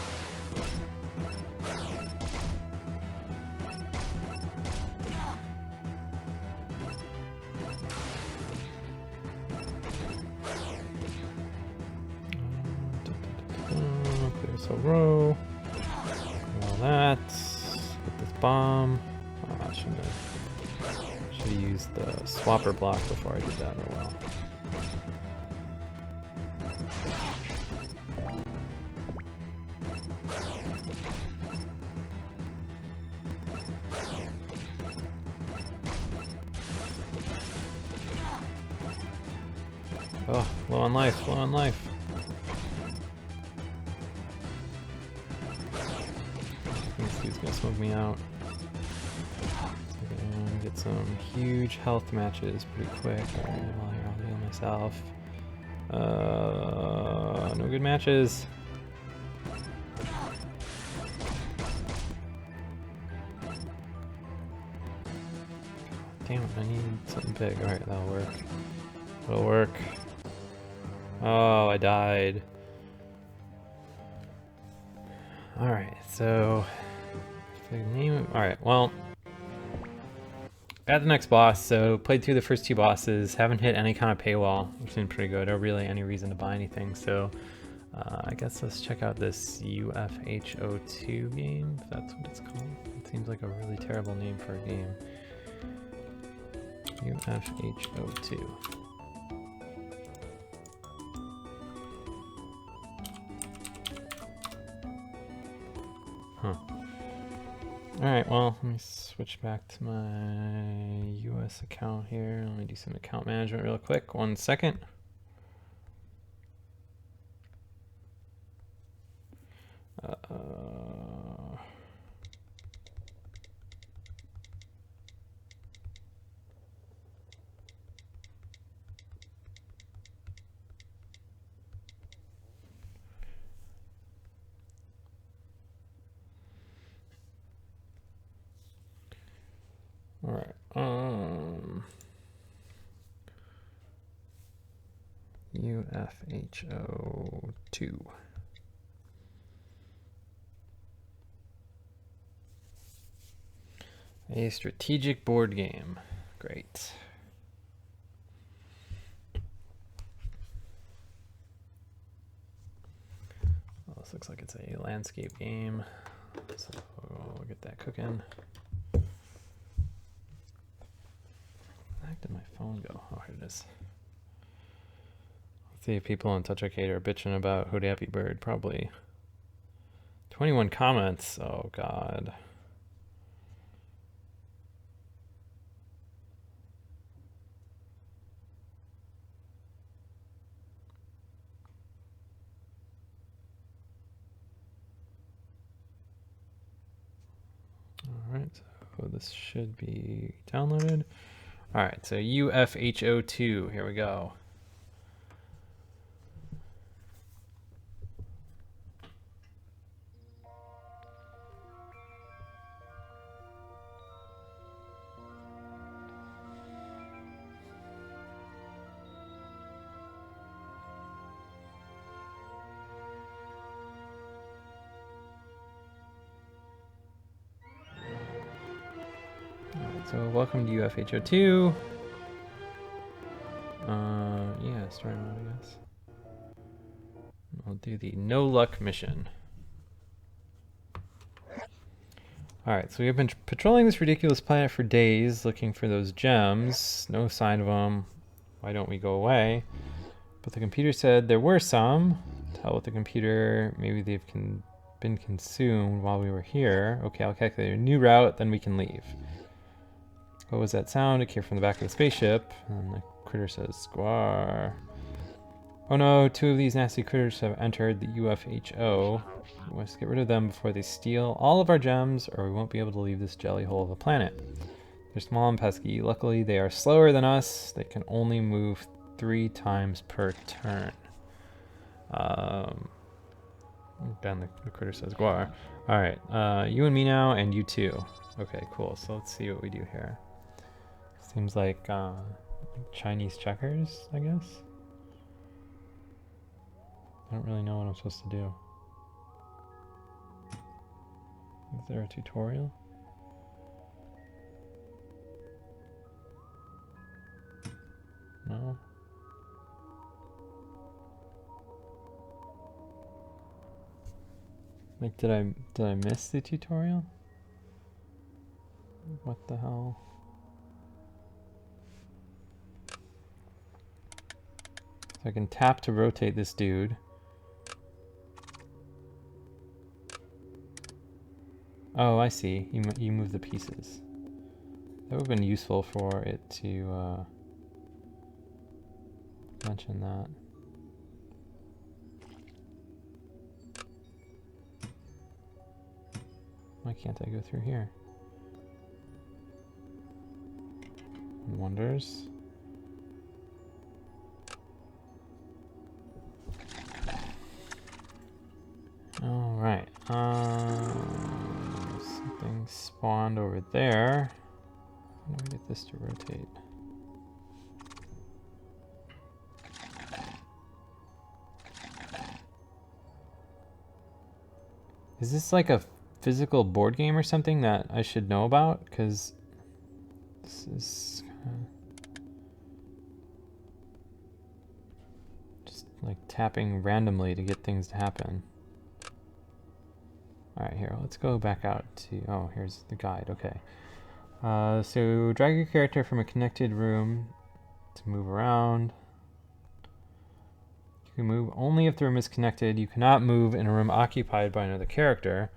So row, all that, get this bomb. Oh, I should have used the swapper block before I did that. Oh well. Oh, low on life, low on life. This dude's gonna smoke me out. And get some huge health matches pretty quick. Alright, while here, I'll heal myself. No good matches. Damn it, I need something big. Alright, that'll work. That'll work. Oh, I died. Alright, so... Alright, well... Got the next boss, so played through the first two bosses. Haven't hit any kind of paywall, which has been pretty good. Or really any reason to buy anything, so... I guess let's check out this UFHO2 game, if that's what it's called. It seems like a really terrible name for a game. UFHO2. Huh. Alright, well, let me switch back to my US account here. Let me do some account management real quick. 1 second. All right. UFHO2. A strategic board game. Great. Well, this looks like it's a landscape game. So we'll get that cooking. Where did my phone go? Oh, here it is. Let's see if people on TouchArcade are bitching about Hoodie Happy Bird. Probably. 21 comments. Oh, God. Alright, so this should be downloaded. Alright, so UFHO2, here we go. So welcome to UFHO2. Yeah, story mode, I guess. I'll do the no luck mission. Alright, so we've been patrolling this ridiculous planet for days, looking for those gems. No sign of them. Why don't we go away? But the computer said there were some. Tell with the computer, maybe they've been consumed while we were here. Okay, I'll calculate a new route, then we can leave. What was that sound? It came from the back of the spaceship. And the critter says, Squar. Oh no, 2 of these nasty critters have entered the UFHO. We must get rid of them before they steal all of our gems, or we won't be able to leave this jelly hole of a planet. They're small and pesky. Luckily, they are slower than us. They can only move 3 times per turn. Then the critter says, Guar. Alright, you and me now, and you too. Okay, cool. So let's see what we do here. Seems like Chinese checkers, I guess. I don't really know what I'm supposed to do. Is there a tutorial? No. Like, did I miss the tutorial? What the hell? So I can tap to rotate this dude. Oh, I see. You move the pieces. That would have been useful for it to mention that. Why can't I go through here? Wonders. All right. Something spawned over there. How do we get this to rotate? Is this like a physical board game or something that I should know about? Because this is just like tapping randomly to get things to happen. All right, here, let's go back out to, oh, here's the guide, okay. So drag your character from a connected room to move around. You can move only if the room is connected. You cannot move in a room occupied by another character.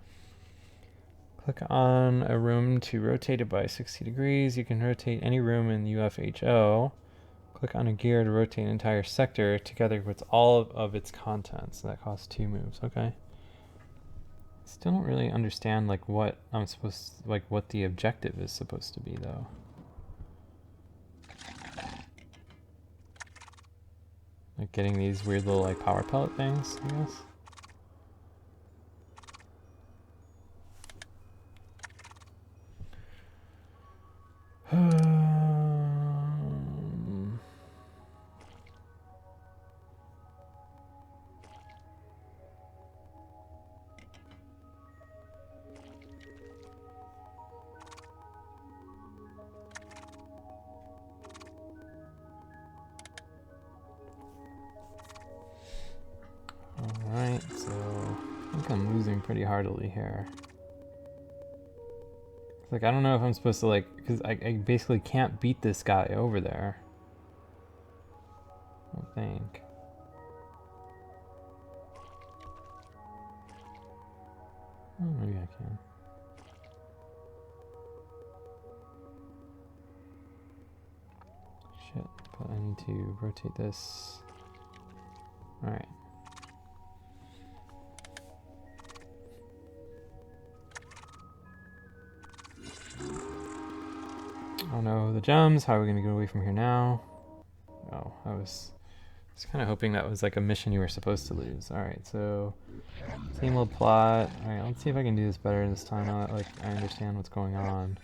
Click on a room to rotate it by 60 degrees. You can rotate any room in UFHO. Click on a gear to rotate an entire sector together with all of its contents. So that costs 2 moves, okay. Still don't really understand like what I'm supposed to, like what the objective is supposed to be though. Like getting these weird little like power pellet things, I guess. Alright, so I think I'm losing pretty heartily here. Like, I don't know if I'm supposed to, like, because I basically can't beat this guy over there. I don't think. Oh, maybe I can. Shit, but I need to rotate this. Alright. Oh no, the gems. How are we going to get away from here now? Oh, I was kind of hoping that was like a mission you were supposed to lose. Alright, so same old plot. Alright, let's see if I can do this better this time now that like I understand what's going on.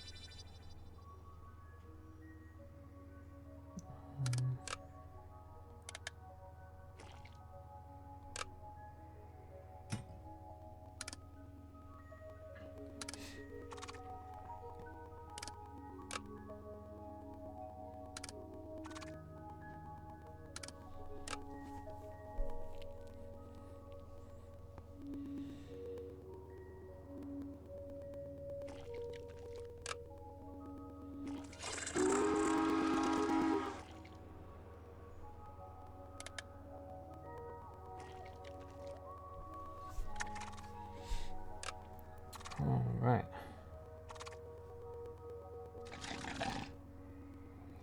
Alright.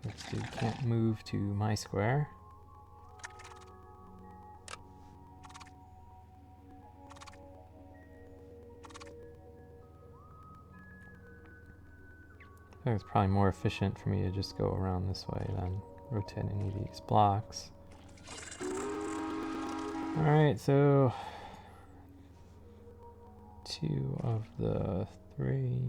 This dude can't move to my square. I think it's probably more efficient for me to just go around this way than rotate any of these blocks. Alright, so 2 of the 3.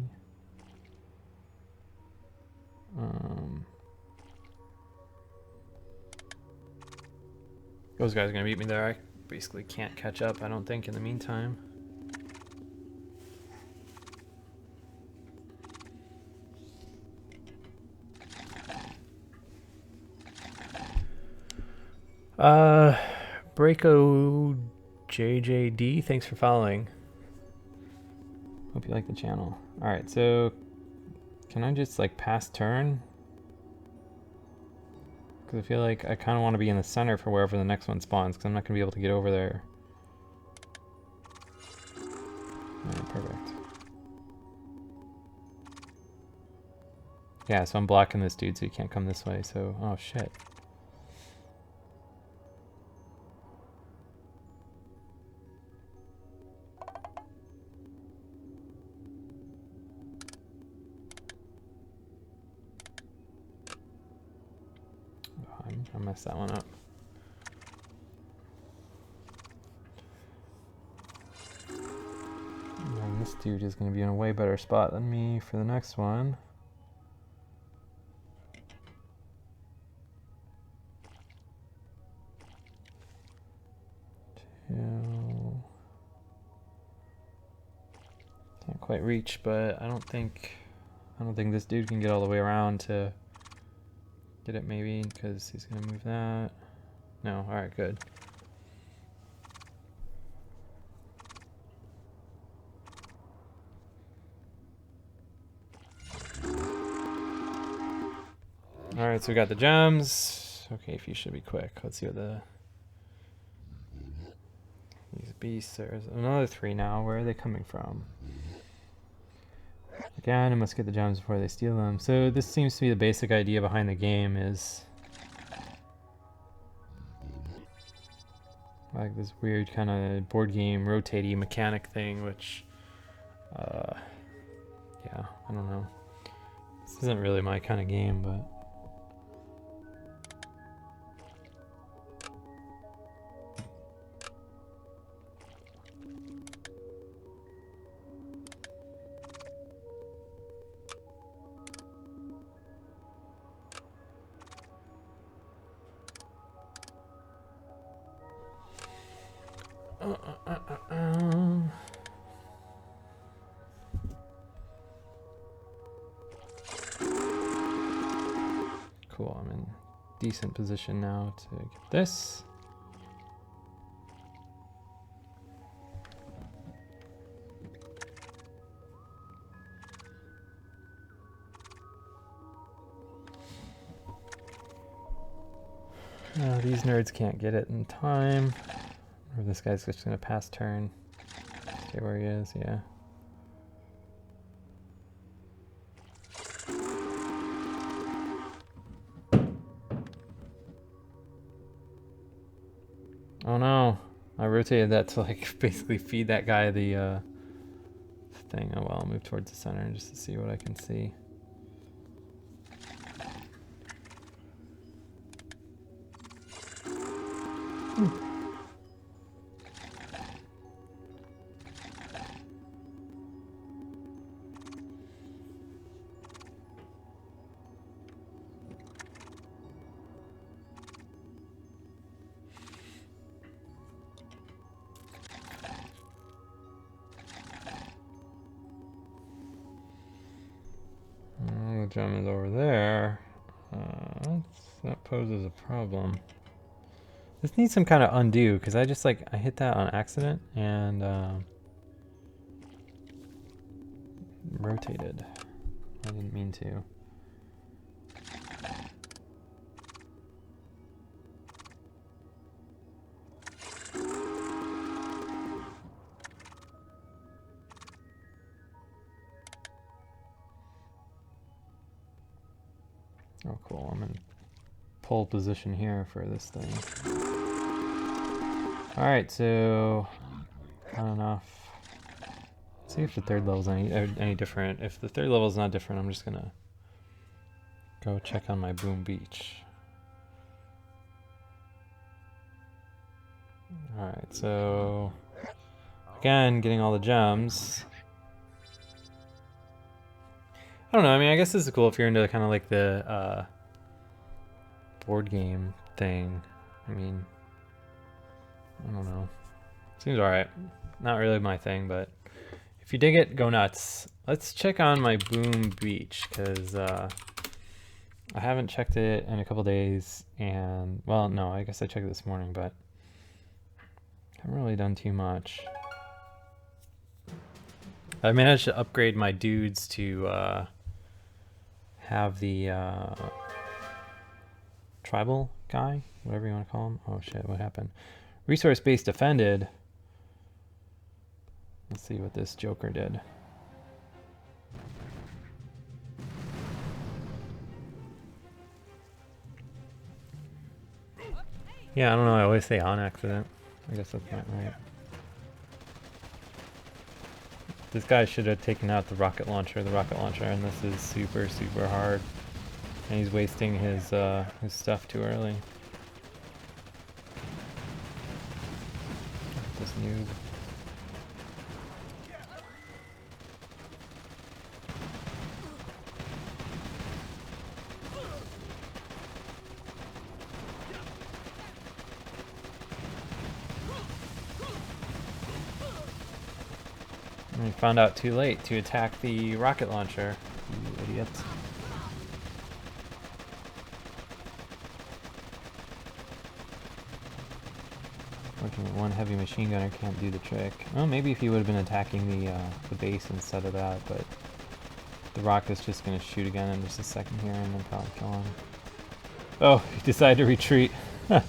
Those guys are gonna beat me there. I basically can't catch up, I don't think, in the meantime. Breako JJD, thanks for following. Hope you like the channel. Alright, so can I just like pass turn? Because I feel like I kind of want to be in the center for wherever the next one spawns, because I'm not going to be able to get over there. Alright, perfect. Yeah, so I'm blocking this dude so he can't come this way, so... Oh, shit. I messed that one up. And this dude is going to be in a way better spot than me for the next one. Can't quite reach, but I don't think this dude can get all the way around to get it, maybe, because he's gonna move that. No, alright, good. Alright, so we got the gems. Okay, if you should be quick. Let's see what these beasts, there's another 3 now. Where are they coming from? Again, I must get the gems before they steal them. So this seems to be the basic idea behind the game, is like this weird kind of board game rotatey mechanic thing, which yeah, I don't know. This isn't really my kind of game, but cool, I'm in decent position now to get this. These nerds can't get it in time. Or this guy's just gonna pass turn. Stay where he is, yeah. Oh no, I rotated that to like basically feed that guy the thing. Oh well, I'll move towards the center just to see what I can see. The gem is over there. That poses a problem. This needs some kind of undo, because I just I hit that on accident and rotated. I didn't mean to. Oh cool, I'm in pole position here for this thing. Alright, so not enough. Let's see if the third level's any different. If the third level's not different, I'm just gonna go check on my boom beach. Alright, so again, getting all the gems. I don't know, I mean, I guess this is cool if you're into kind of like the board game thing. I mean, I don't know. Seems alright. Not really my thing, but if you dig it, go nuts. Let's check on my boom beach, because I haven't checked it in a couple days, and, well, no, I guess I checked it this morning, but haven't really done too much. I managed to upgrade my dudes to have the tribal guy, whatever you want to call him. Oh shit, what happened? Resource base defended. Let's see what this Joker did. Yeah, I don't know, I always say on accident. I guess that's not right. This guy should have taken out the rocket launcher, and this is super, super hard. And he's wasting his stuff too early. This noob. And we found out too late to attack the rocket launcher. You idiots. Working with one heavy machine gunner can't do the trick. Well, maybe if he would have been attacking the base instead of that, but the rocket's just going to shoot again in just a second here and then probably kill him. Oh, he decided to retreat. Alright.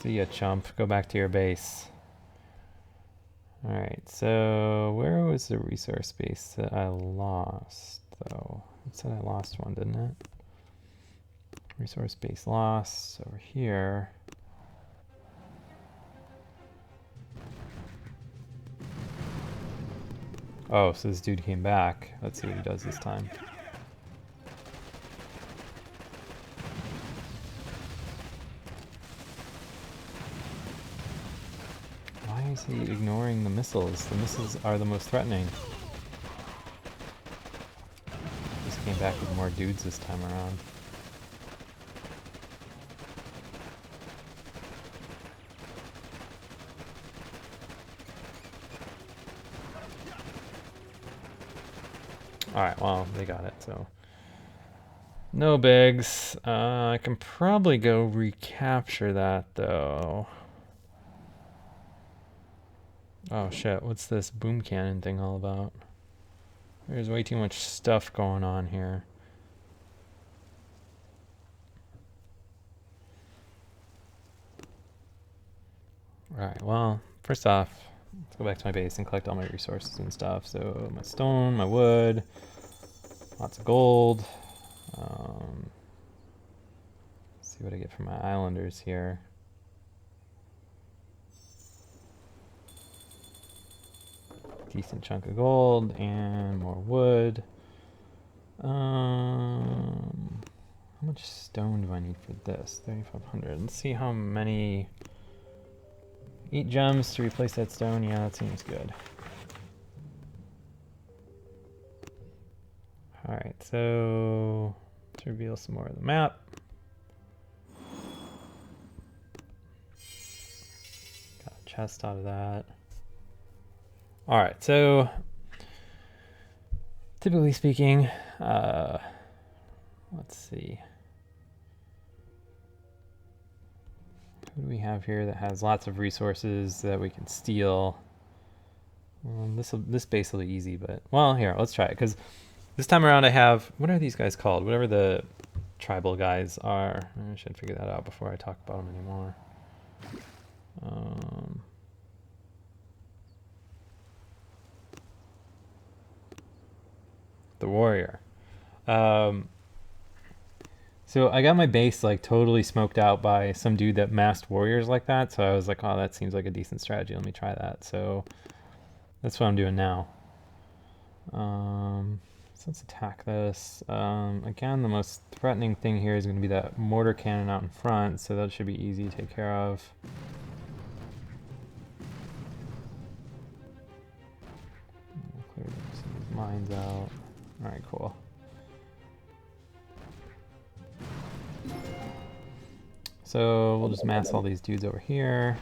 See ya, chump. Go back to your base. Alright, so where was the resource base that I lost, though? It said I lost one, didn't it? Resource base lost over here. Oh, so this dude came back. Let's see what he does this time. Why is he ignoring the missiles? The missiles are the most threatening. Just came back with more dudes this time around. Alright, well, they got it, so. No bigs. I can probably go recapture that, though. Oh shit, what's this boom cannon thing all about? There's way too much stuff going on here. Alright, well, first off, let's go back to my base and collect all my resources and stuff. So, my stone, my wood, lots of gold. Let's see what I get from my islanders here. Decent chunk of gold and more wood. How much stone do I need for this? 3,500. Let's see how many. 8 gems to replace that stone. Yeah, that seems good. Alright, so let's reveal some more of the map. Got a chest out of that. Alright, so typically speaking, let's see. Who do we have here that has lots of resources that we can steal? This base will be easy, but well, here, let's try it, because this time around I have, what are these guys called? Whatever the tribal guys are. I should figure that out before I talk about them anymore. The warrior. So I got my base like totally smoked out by some dude that masked warriors like that. So I was like, oh, that seems like a decent strategy. Let me try that. So that's what I'm doing now. So let's attack this. Again, the most threatening thing here is going to be that mortar cannon out in front. So that should be easy to take care of. Clear some of these mines out. All right, cool. So we'll just mass all these dudes over here.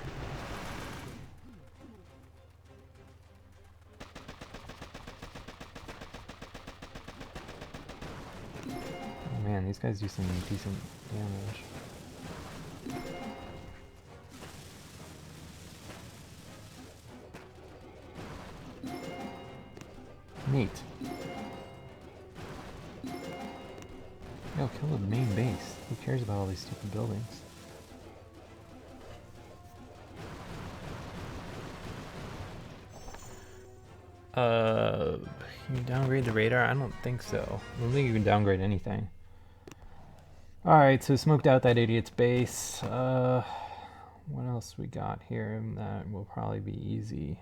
Oh man, these guys do some decent damage. Neat. Yo, kill the main base. Who cares about all these stupid buildings? Can you downgrade the radar? I don't think so. I don't think you can downgrade anything. Alright, so smoked out that idiot's base. What else we got here that will probably be easy?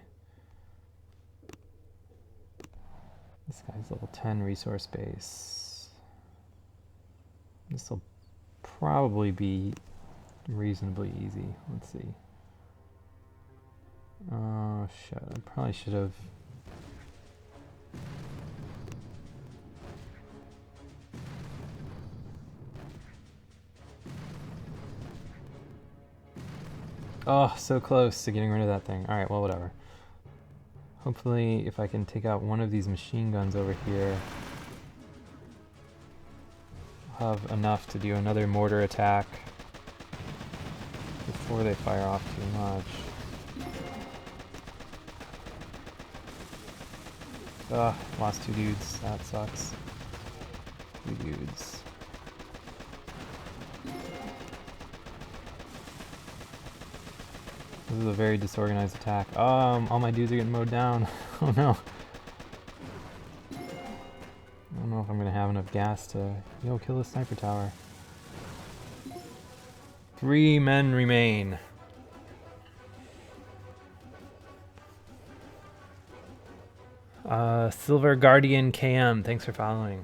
This guy's level 10 resource base. This will probably be reasonably easy. Let's see. Oh shit, I probably should have... Oh, so close to getting rid of that thing. Alright, well, whatever. Hopefully, if I can take out one of these machine guns over here, I'll have enough to do another mortar attack before they fire off too much. Ugh, lost 2 dudes. That sucks. 2 dudes. This is a very disorganized attack. All my dudes are getting mowed down. Oh no. I don't know if I'm gonna have enough gas to... Yo, kill the sniper tower. 3 men remain. Silver Guardian KM, thanks for following.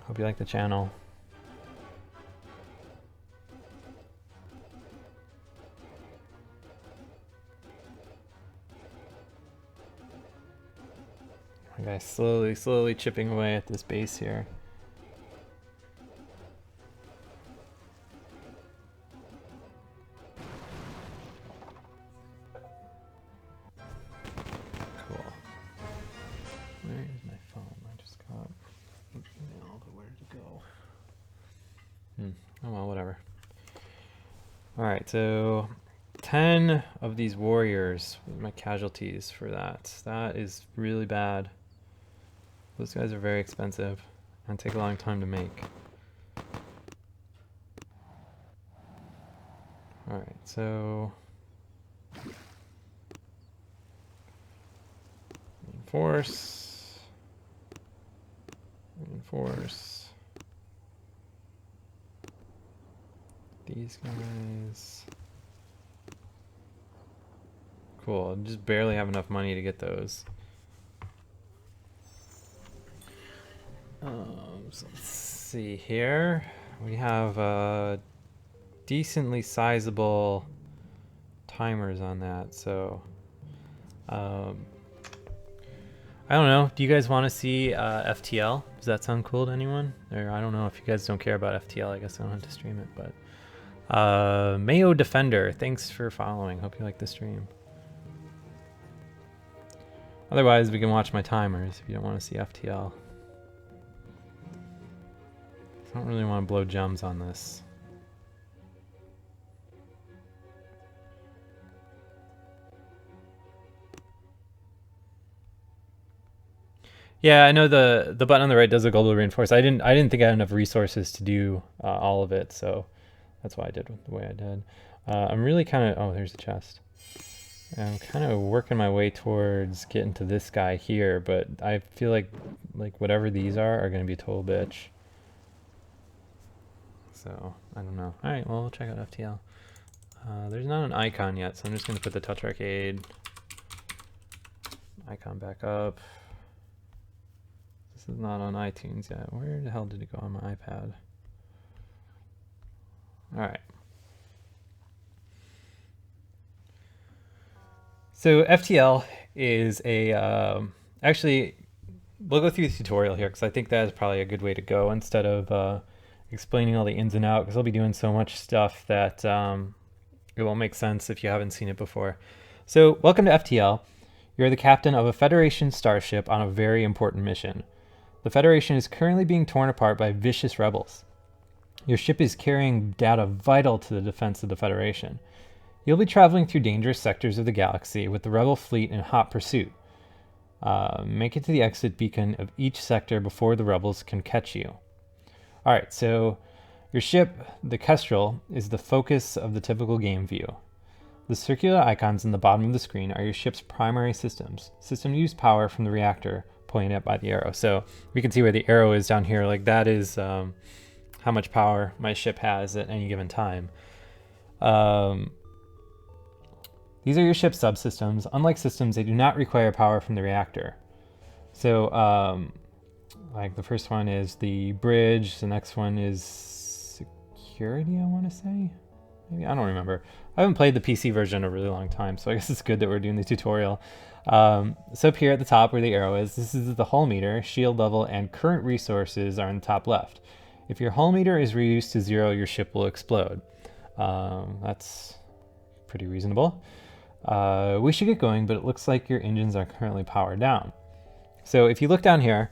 Hope you like the channel. My guy's slowly chipping away at this base here. Cool. Where is my phone? I just got an email, but where did it go? Oh well, whatever. Alright, so 10 of these warriors, my casualties for that. That is really bad. Those guys are very expensive and take a long time to make. Alright, so... Reinforce. Reinforce. These guys. Cool, just barely have enough money to get those. So let's see here. We have decently sizable timers on that, so I don't know. Do you guys want to see FTL? Does that sound cool to anyone? Or I don't know if you guys don't care about FTL. I guess I don't have to stream it, but Mayo Defender, thanks for following. Hope you like the stream. Otherwise, we can watch my timers if you don't want to see FTL. I don't really want to blow gems on this. Yeah, I know the button on the right does a global reinforce. I didn't think I had enough resources to do all of it, so that's why I did the way I did. I'm really kind of... Oh, there's a chest. I'm kind of working my way towards getting to this guy here, but I feel like whatever these are going to be a total bitch. So, I don't know. Alright, well, we'll check out FTL. There's not an icon yet, so I'm just going to put the TouchArcade icon back up. This is not on iTunes yet. Where the hell did it go on my iPad? Alright. So FTL is a... actually, we'll go through the tutorial here, because I think that is probably a good way to go instead of explaining all the ins and outs, because I'll be doing so much stuff that it won't make sense if you haven't seen it before. So, welcome to FTL. You're the captain of a Federation starship on a very important mission. The Federation is currently being torn apart by vicious rebels. Your ship is carrying data vital to the defense of the Federation. You'll be traveling through dangerous sectors of the galaxy with the rebel fleet in hot pursuit. Make it to the exit beacon of each sector before the rebels can catch you. Alright, so your ship, the Kestrel, is the focus of the typical game view. The circular icons in the bottom of the screen are your ship's primary systems. Systems use power from the reactor pointed at by the arrow. So we can see where the arrow is down here. Like that is how much power my ship has at any given time. These are your ship's subsystems. Unlike systems, they do not require power from the reactor. So like the first one is the bridge. The next one is security, I want to say. Maybe, I don't remember. I haven't played the PC version in a really long time, so I guess it's good that we're doing the tutorial. So up here at the top where the arrow is, this is the hull meter, shield level, and current resources are in the top left. If your hull meter is reduced to 0, your ship will explode. That's pretty reasonable. We should get going, but it looks like your engines are currently powered down. So if you look down here,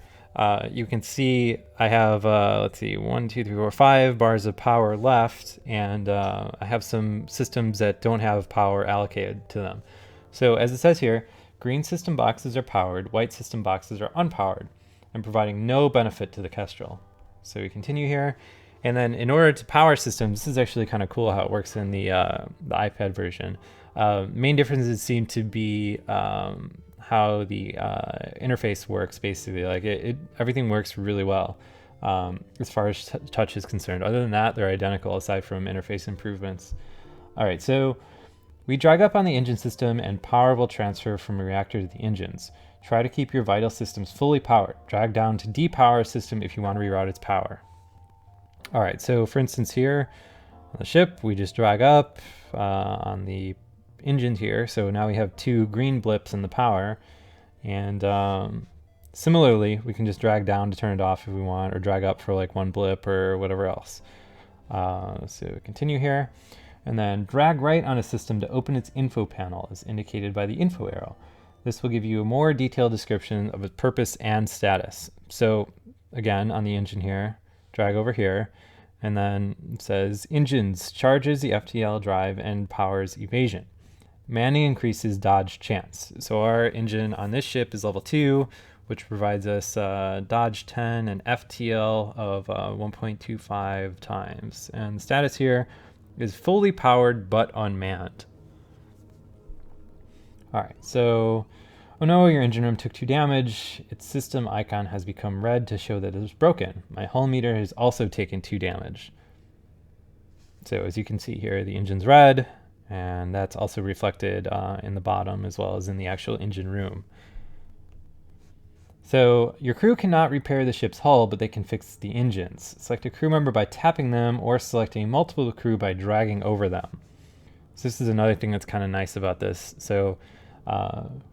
you can see I have, let's see, 1, 2, 3, 4, 5 bars of power left, and I have some systems that don't have power allocated to them. So as it says here, green system boxes are powered, white system boxes are unpowered, and providing no benefit to the Kestrel. So we continue here, and then in order to power systems, this is actually kind of cool how it works in the iPad version. Main differences seem to be how the interface works, basically. Like everything works really well as far as touch is concerned. Other than that, they're identical aside from interface improvements. All right, so we drag up on the engine system and power will transfer from the reactor to the engines. Try to keep your vital systems fully powered. Drag down to depower a system if you want to reroute its power. All right, so for instance here on the ship, we just drag up on the engine here. So now we have 2 green blips in the power. And similarly, we can just drag down to turn it off if we want, or drag up for like 1 blip or whatever else. So continue here. And then drag right on a system to open its info panel as indicated by the info arrow. This will give you a more detailed description of its purpose and status. So again, on the engine here, drag over here, and then it says engines charges the FTL drive and powers evasion. Manning increases dodge chance. So our engine on this ship is level 2, which provides us dodge 10 and FTL of 1.25 times. And the status here is fully powered but unmanned. All right, so, oh no, your engine room took 2 damage. Its system icon has become red to show that it was broken. My hull meter has also taken 2 damage. So as you can see here, the engine's red, and that's also reflected in the bottom as well as in the actual engine room. So your crew cannot repair the ship's hull, but they can fix the engines. Select a crew member by tapping them or selecting multiple crew by dragging over them. So this is another thing that's kind of nice about this. So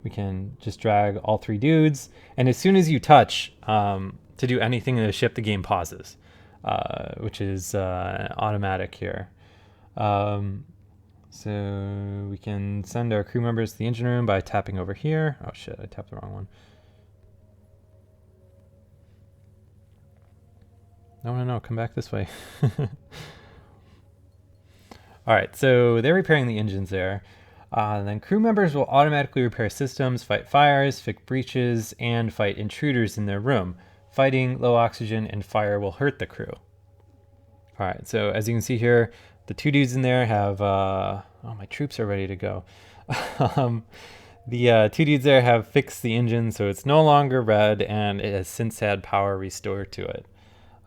we can just drag all 3 dudes, and as soon as you touch to do anything in the ship, the game pauses, which is automatic here. So we can send our crew members to the engine room by tapping over here. Oh shit, I tapped the wrong one. No, come back this way. All right, so they're repairing the engines there. Then crew members will automatically repair systems, fight fires, fix breaches, and fight intruders in their room. Fighting low oxygen and fire will hurt the crew. All right, so as you can see here, the 2 dudes in there have, oh, my troops are ready to go. The 2 dudes there have fixed the engine, so it's no longer red, and it has since had power restored to it.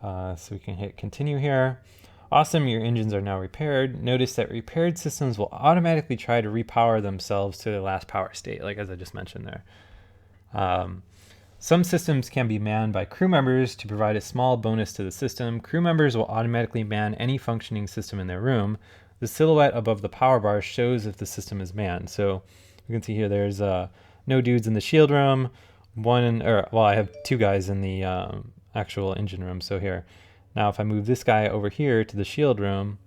So we can hit continue here. Awesome, your engines are now repaired. Notice that repaired systems will automatically try to repower themselves to their last power state, like as I just mentioned there. Some systems can be manned by crew members to provide a small bonus to the system. Crew members will automatically man any functioning system in their room. The silhouette above the power bar shows if the system is manned. So you can see here there's no dudes in the shield room. I have 2 guys in the actual engine room. So here, now if I move this guy over here to the shield room,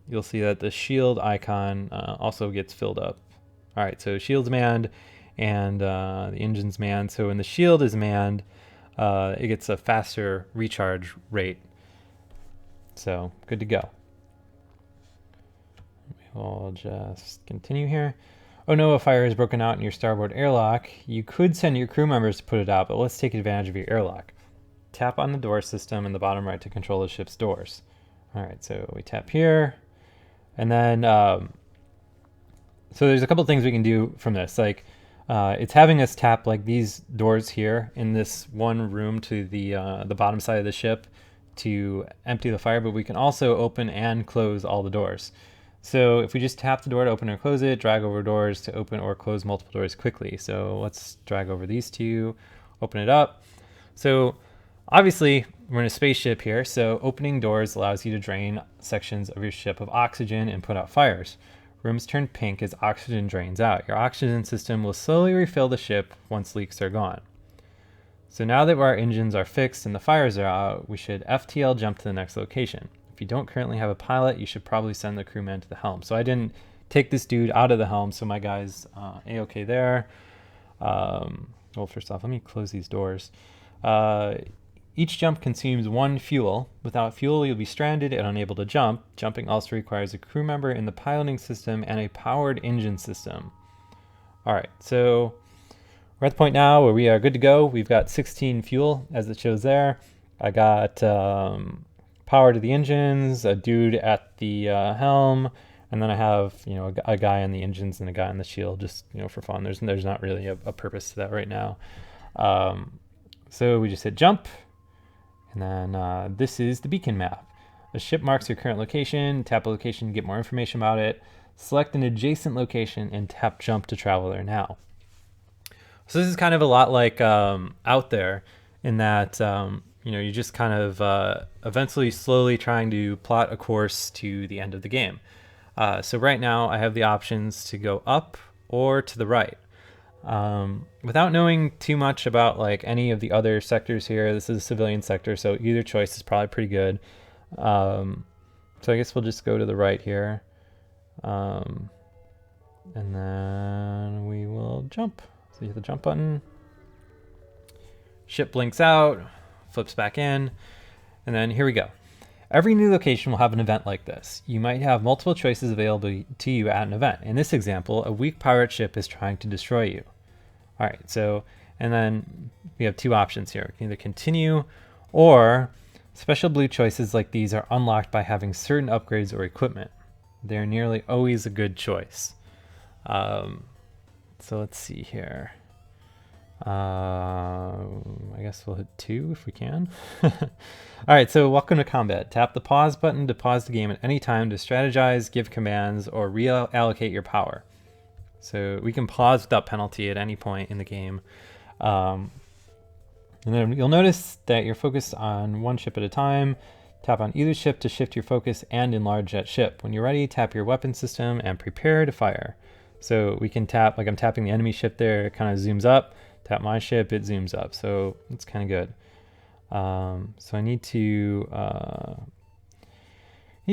you'll see that the shield icon also gets filled up. All right, so shield's manned and the engine's manned. So when the shield is manned, it gets a faster recharge rate. So good to go. We'll just continue here. Oh no, a fire has broken out in your starboard airlock. You could send your crew members to put it out, but let's take advantage of your airlock. Tap on the door system in the bottom right to control the ship's doors. All right, so we tap here, and then so there's a couple things we can do from this. Like it's having us tap like these doors here in this one room to the bottom side of the ship to empty the fire, but we can also open and close all the doors. So if we just tap the door to open or close it, drag over doors to open or close multiple doors quickly. So let's drag over these 2, open it up. So obviously we're in a spaceship here, so opening doors allows you to drain sections of your ship of oxygen and put out fires. Rooms turn pink as oxygen drains out. Your oxygen system will slowly refill the ship once leaks are gone. So now that our engines are fixed and the fires are out, we should FTL jump to the next location. If you don't currently have a pilot, you should probably send the crewman to the helm. So I didn't take this dude out of the helm, so my guy's A-okay there. Well, first off, let me close these doors. Each jump consumes 1 fuel. Without fuel, you'll be stranded and unable to jump. Jumping also requires a crew member in the piloting system and a powered engine system. All right, so we're at the point now where we are good to go. We've got 16 fuel, as it shows there. I got power to the engines, a dude at the helm, and then I have, you know, a guy on the engines and a guy on the shield, just, you know, for fun. There's not really a purpose to that right now. So we just hit jump. And then this is the beacon map. The ship marks your current location. Tap a location to get more information about it. Select an adjacent location and tap jump to travel there now. So this is kind of a lot like Out There, in that you know, you just kind of eventually slowly trying to plot a course to the end of the game. So right now I have the options to go up or to the right. Without knowing too much about like any of the other sectors here, this is a civilian sector, so either choice is probably pretty good. So I guess we'll just go to the right here. And then we will jump. So you hit the jump button. Ship blinks out, flips back in, and then here we go. Every new location will have an event like this. You might have multiple choices available to you at an event. In this example, a weak pirate ship is trying to destroy you. All right, so, and then we have 2 options here. We can either continue, or special blue choices like these are unlocked by having certain upgrades or equipment. They're nearly always a good choice. So let's see here. I guess we'll hit 2 if we can. All right, so welcome to combat. Tap the pause button to pause the game at any time to strategize, give commands, or reallocate your power. So we can pause without penalty at any point in the game. And then you'll notice that you're focused on one ship at a time. Tap on either ship to shift your focus and enlarge that ship. When you're ready, tap your weapon system and prepare to fire. So we can tap, like I'm tapping the enemy ship there, it kind of zooms up. Tap my ship, it zooms up. So it's kind of good. So I need to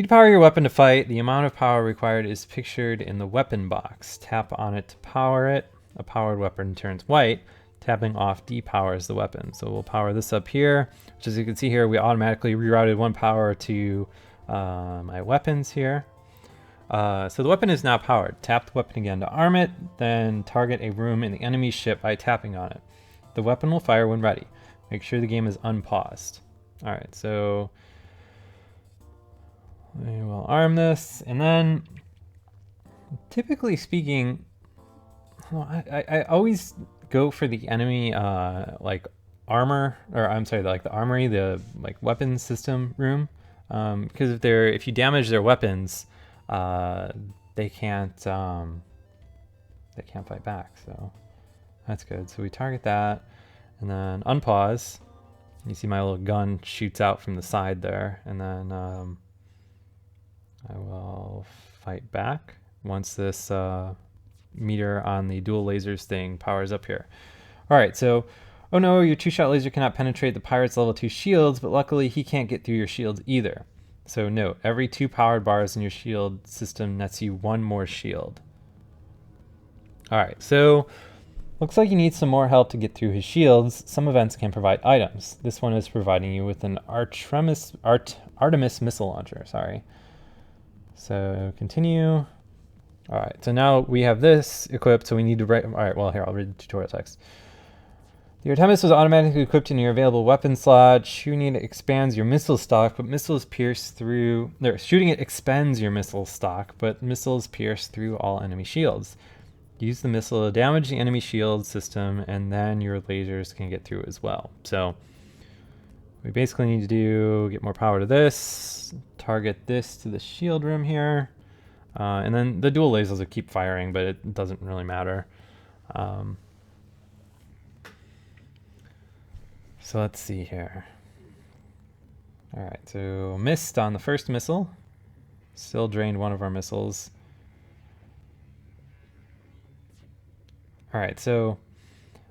power your weapon to fight. The amount of power required is pictured in the weapon box. Tap on it to power it. A powered weapon turns white. Tapping off depowers the weapon. So we'll power this up here, which, as you can see here, we automatically rerouted 1 power to my weapons here. So the weapon is now powered. Tap the weapon again to arm it, then target a room in the enemy ship by tapping on it. The weapon will fire when ready. Make sure the game is unpaused. All right, so we will arm this, and then typically speaking, I always go for the enemy like armor, or I'm sorry, like the armory, the like weapons system room, because if you damage their weapons, they can't fight back. So that's good. So we target that, and then unpause. You see my little gun shoots out from the side there, and then I will fight back once this meter on the dual lasers thing powers up here. All right, so, oh no, your 2-shot laser cannot penetrate the pirate's level 2 shields, but luckily he can't get through your shields either. So note, every 2 powered bars in your shield system nets you 1 more shield. All right, so looks like you need some more help to get through his shields. Some events can provide items. This one is providing you with an Artemis missile launcher, sorry. So continue. All right, so now we have this equipped, so we need to write, all right, well, here, I'll read the tutorial text. The Artemis was automatically equipped in your available weapon slot. Shooting it expands your missile stock, but missiles pierce through, shooting it expends your missile stock, but missiles pierce through all enemy shields. Use the missile to damage the enemy shield system, and then your lasers can get through as well. So we basically need to get more power to this, target this to the shield room here, and then the dual lasers will keep firing, but it doesn't really matter. so let's see here. All right, so missed on the first missile. Still drained one of our missiles. All right, so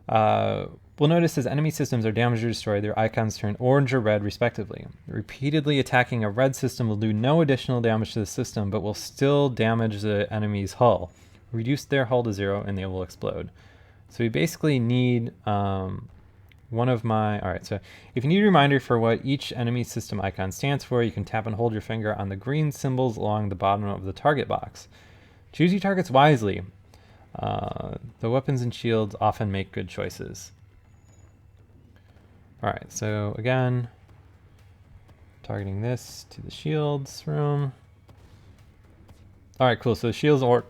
we'll notice as enemy systems are damaged or destroyed, their icons turn orange or red respectively. Repeatedly attacking a red system will do no additional damage to the system, but will still damage the enemy's hull. Reduce their hull to 0 and they will explode. So we basically need one of my... Alright, so if you need a reminder for what each enemy system icon stands for, you can tap and hold your finger on the green symbols along the bottom of the target box. Choose your targets wisely. The weapons and shields often make good choices. Alright, so again, targeting this to the shields room. Alright, cool. So the shields are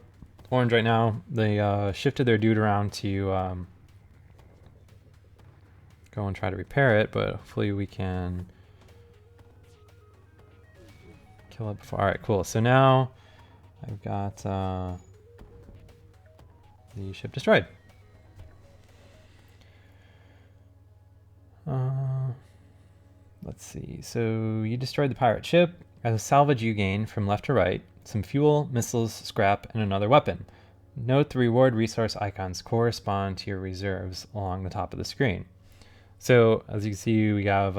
orange right now. They shifted their dude around to go and try to repair it, but hopefully we can kill it before. Alright, cool. So now I've got the ship destroyed. Let's see. So you destroyed the pirate ship. As a salvage, you gain from left to right some fuel, missiles, scrap, and another weapon. Note the reward resource icons correspond to your reserves along the top of the screen. So as you can see, we have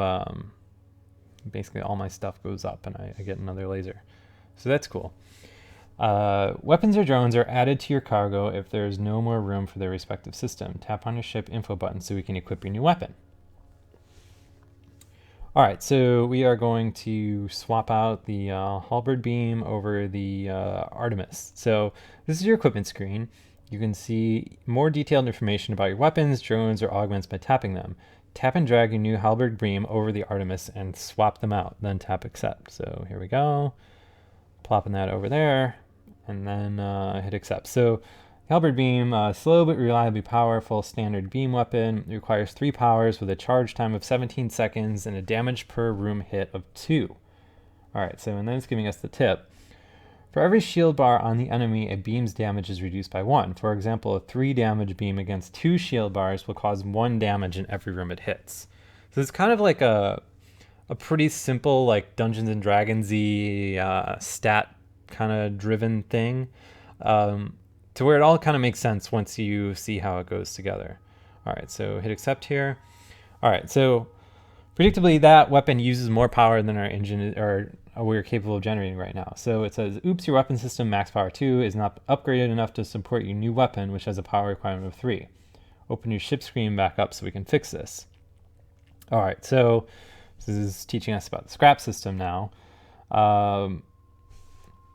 basically all my stuff goes up and I get another laser. So that's cool. Weapons or drones are added to your cargo if there is no more room for their respective system. Tap on your ship info button so we can equip your new weapon. Alright, so we are going to swap out the halberd beam over the Artemis. So this is your equipment screen. You can see more detailed information about your weapons, drones, or augments by tapping them. Tap and drag your new halberd beam over the Artemis and swap them out. Then tap accept. So here we go. Plopping that over there. And then hit accept. So halberd beam, slow but reliably powerful standard beam weapon. It requires 3 powers with a charge time of 17 seconds and a damage per room hit of 2. Alright, so and then it's giving us the tip. For every shield bar on the enemy, a beam's damage is reduced by 1. For example, a 3 damage beam against 2 shield bars will cause 1 damage in every room it hits. So it's kind of like a pretty simple, like Dungeons and Dragons-y stat kind of driven thing, to where it all kind of makes sense once you see how it goes together. All right, so hit accept here. All right, so predictably that weapon uses more power than our engine or we're capable of generating right now. So it says, oops, your weapon system max power 2 is not upgraded enough to support your new weapon, which has a power requirement of 3. Open your ship screen back up so we can fix this. All right, so this is teaching us about the scrap system now.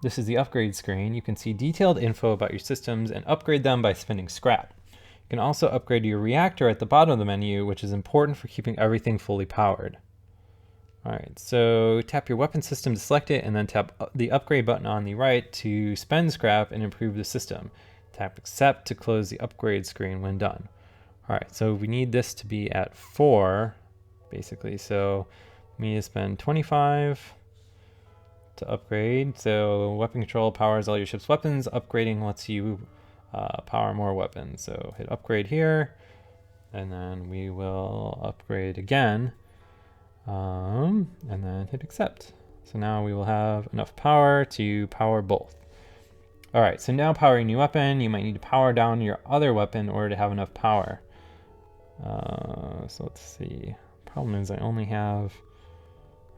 This is the upgrade screen. You can see detailed info about your systems and upgrade them by spending scrap. You can also upgrade your reactor at the bottom of the menu, which is important for keeping everything fully powered. All right, so tap your weapon system to select it and then tap the upgrade button on the right to spend scrap and improve the system. Tap accept to close the upgrade screen when done. All right, so we need this to be at 4, basically. So we need to spend 25 to upgrade. So weapon control powers all your ship's weapons. Upgrading lets you power more weapons. So hit upgrade here, and then we will upgrade again, and then hit accept. So now we will have enough power to power both. All right, so now powering new weapon, you might need to power down your other weapon in order to have enough power. So let's see. Problem is I only have...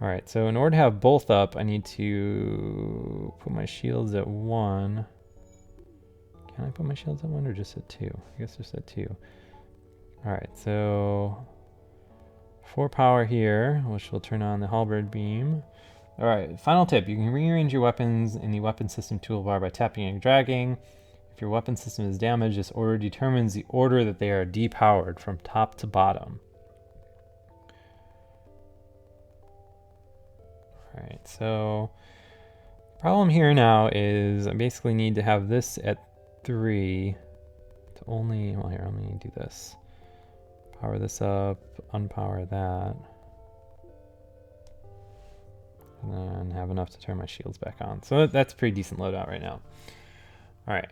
All right, so in order to have both up, I need to put my shields at 1. Can I put my shields at 1 or just at 2? I guess just at 2. All right, so 4 power here, which will turn on the halberd beam. All right, final tip. You can rearrange your weapons in the weapon system toolbar by tapping and dragging. If your weapon system is damaged, this order determines the order that they are depowered from top to bottom. All right, so problem here now is I basically need to have this at 3 to only, well here, let me do this. Power this up, unpower that. And then have enough to turn my shields back on. So that's a pretty decent loadout right now. All right.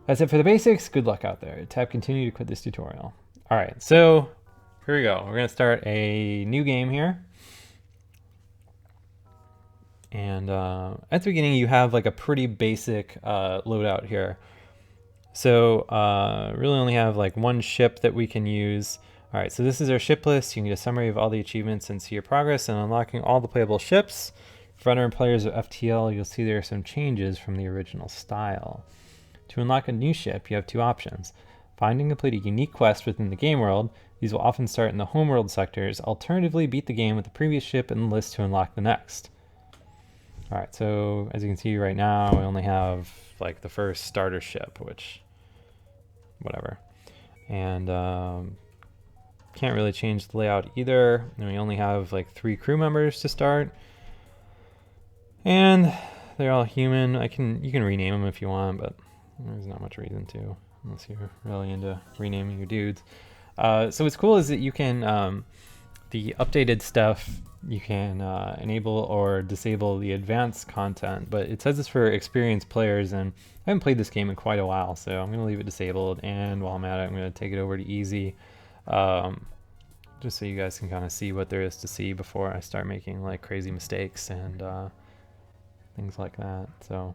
That's it for the basics. Good luck out there. Tap continue to quit this tutorial. All right, so here we go. We're gonna start a new game here. And at the beginning, you have like a pretty basic loadout here. So really only have like one ship that we can use. All right, so this is our ship list. You can get a summary of all the achievements and see your progress in unlocking all the playable ships. For veteran players of FTL, you'll see there are some changes from the original style. To unlock a new ship, you have two options. Find and complete a unique quest within the game world. These will often start in the homeworld sectors. Alternatively, beat the game with the previous ship in the list to unlock the next. All right, so as you can see right now, we only have like the first starter ship, which, whatever. And can't really change the layout either. And we only have like 3 crew members to start. And they're all human. You can rename them if you want, but there's not much reason to, unless you're really into renaming your dudes. So what's cool is that you can, the updated stuff, you can enable or disable the advanced content, but it says it's for experienced players, and I haven't played this game in quite a while, so I'm going to leave it disabled, and while I'm at it, I'm going to take it over to easy, just so you guys can kind of see what there is to see before I start making like crazy mistakes and things like that. So,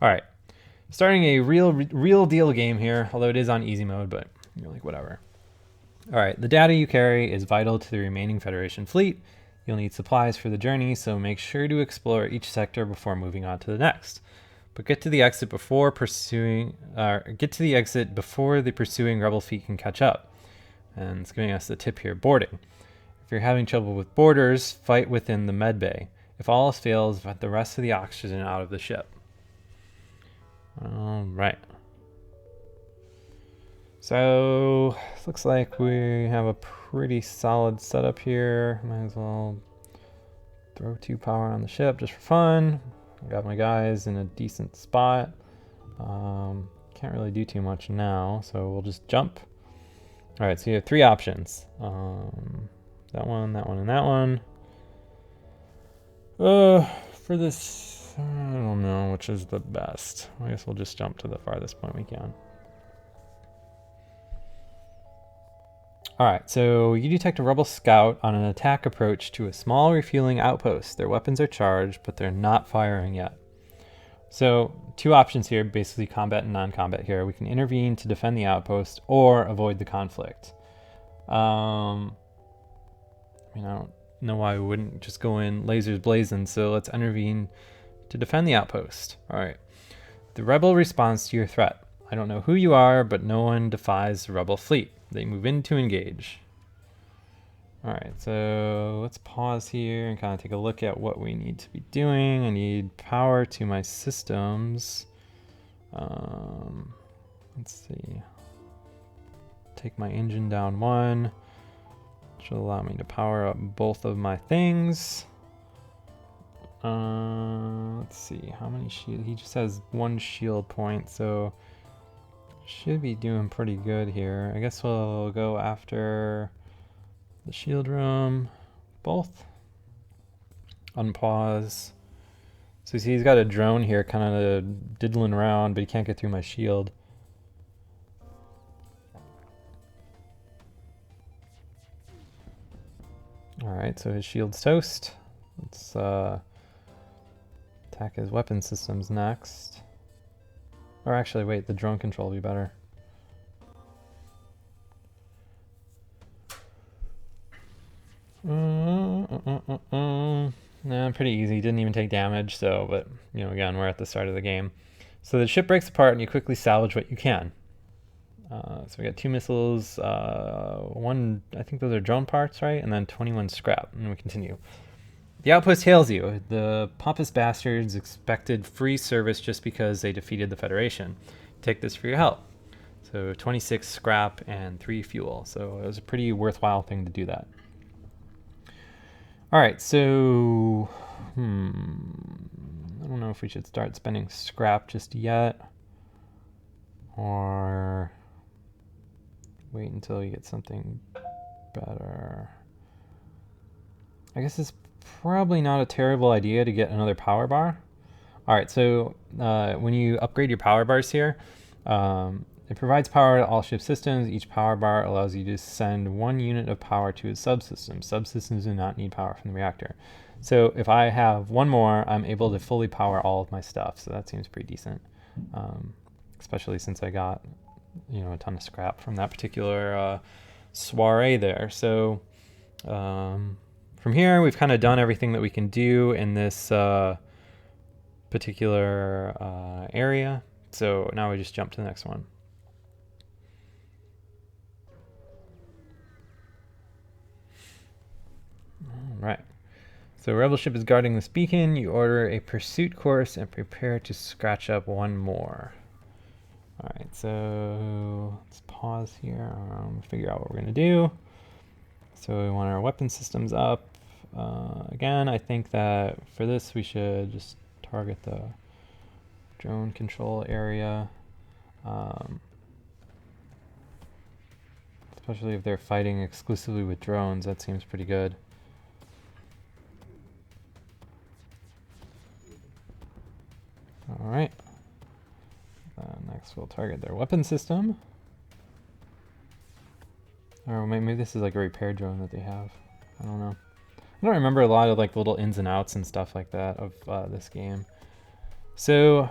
all right, starting a real deal game here, although it is on easy mode, but you're like, whatever. All right, the data you carry is vital to the remaining Federation fleet. You'll need supplies for the journey, so make sure to explore each sector before moving on to the next. But get to the exit before the pursuing rebel fleet can catch up. And it's giving us the tip here: boarding. If you're having trouble with boarders, fight within the med bay. If all else fails, let the rest of the oxygen out of the ship. All right. So looks like we have a pretty solid setup here. Might as well throw 2 power on the ship just for fun. I got my guys in a decent spot. Can't really do too much now, so we'll just jump. All right, so you have 3 options. That one, and that one. For this, I don't know which is the best. I guess we'll just jump to the farthest point we can. Alright, so you detect a rebel scout on an attack approach to a small refueling outpost. Their weapons are charged, but they're not firing yet. So 2 options here, basically combat and non-combat here. We can intervene to defend the outpost or avoid the conflict. I don't know why we wouldn't just go in lasers blazing, so let's intervene to defend the outpost. Alright, the rebel responds to your threat. I don't know who you are, but no one defies the rebel fleet. They move in to engage. All right, so let's pause here and kind of take a look at what we need to be doing. I need power to my systems. Let's see. Take my engine down 1, which will allow me to power up both of my things. Let's see, how many shield? He just has 1 shield point, so should be doing pretty good here. I guess we'll go after the shield room. Both. Unpause. So you see he's got a drone here kind of diddling around, but he can't get through my shield. Alright, so his shield's toast. Let's attack his weapon systems next. Or actually, wait, the drone control will be better. Nah, pretty easy. Didn't even take damage, so, but, you know, again, we're at the start of the game. So the ship breaks apart and you quickly salvage what you can. So we got 2 missiles, 1, I think those are drone parts, right? And then 21 scrap, and we continue. The outpost hails you. The pompous bastards expected free service just because they defeated the Federation. Take this for your help. So 26 scrap and 3 fuel. So it was a pretty worthwhile thing to do that. All right, so I don't know if we should start spending scrap just yet, or wait until you get something better. I guess it's probably not a terrible idea to get another power bar. All right, so when you upgrade your power bars here, It provides power to all ship systems. Each power bar allows you to send 1 unit of power to its subsystems. Subsystems do not need power from the reactor. So if I have one more, I'm able to fully power all of my stuff. So that seems pretty decent, especially since I got, a ton of scrap from that particular soiree there. So from here, we've kind of done everything that we can do in this particular area. So now we just jump to the next one. All right. So Rebel ship is guarding this beacon. You order a pursuit course and prepare to scratch up one more. All right, so let's pause here. Figure out what we're gonna do. So we want our weapon systems up. Again, I think that for this we should just target the drone control area. Especially if they're fighting exclusively with drones, that seems pretty good. All right. Next we'll target their weapon system. Or maybe this is like a repair drone that they have. I don't know. I don't remember a lot of like little ins and outs and stuff like that of this game. So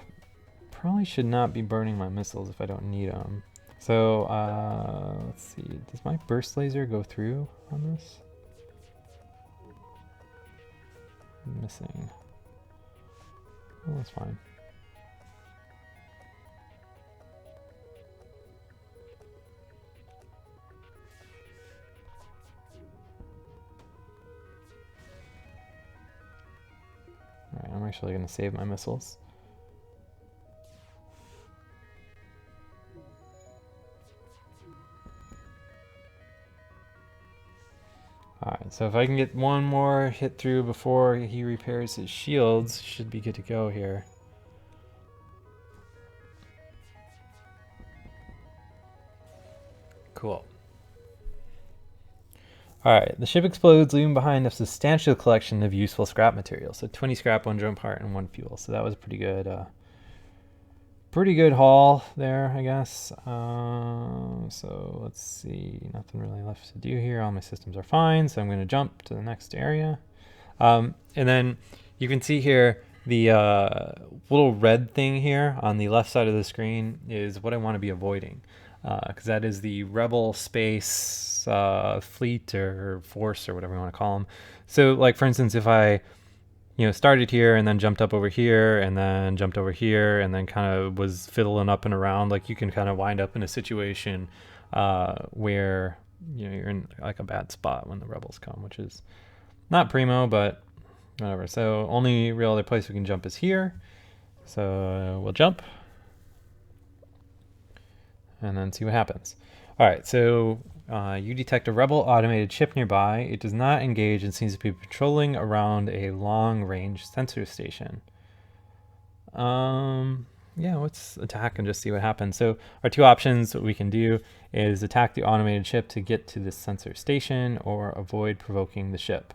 probably should not be burning my missiles if I don't need them. So let's see. Does my burst laser go through on this? I'm missing. Oh, that's fine. Alright, I'm actually going to save my missiles. Alright, so if I can get one more hit through before he repairs his shields, should be good to go here. Cool. Alright, the ship explodes, leaving behind a substantial collection of useful scrap material. So 20 scrap, 1 drone part, and 1 fuel. So that was pretty good haul there, I guess. So let's see, nothing really left to do here. All my systems are fine, so I'm going to jump to the next area. And then you can see here the little red thing here on the left side of the screen is what I want to be avoiding. Because that is the Rebel space fleet or force or whatever you want to call them. So like for instance, if I started here and then jumped up over here and then jumped over here and then kind of was fiddling up and around, like you can kind of wind up in a situation where you're in like a bad spot when the rebels come, which is not primo, but whatever. So only real other place we can jump is here. So we'll jump and then see what happens. All right, so you detect a rebel automated ship nearby. It does not engage and seems to be patrolling around a long-range sensor station. Yeah, let's attack and just see what happens. So our two options that we can do is attack the automated ship to get to the sensor station or avoid provoking the ship.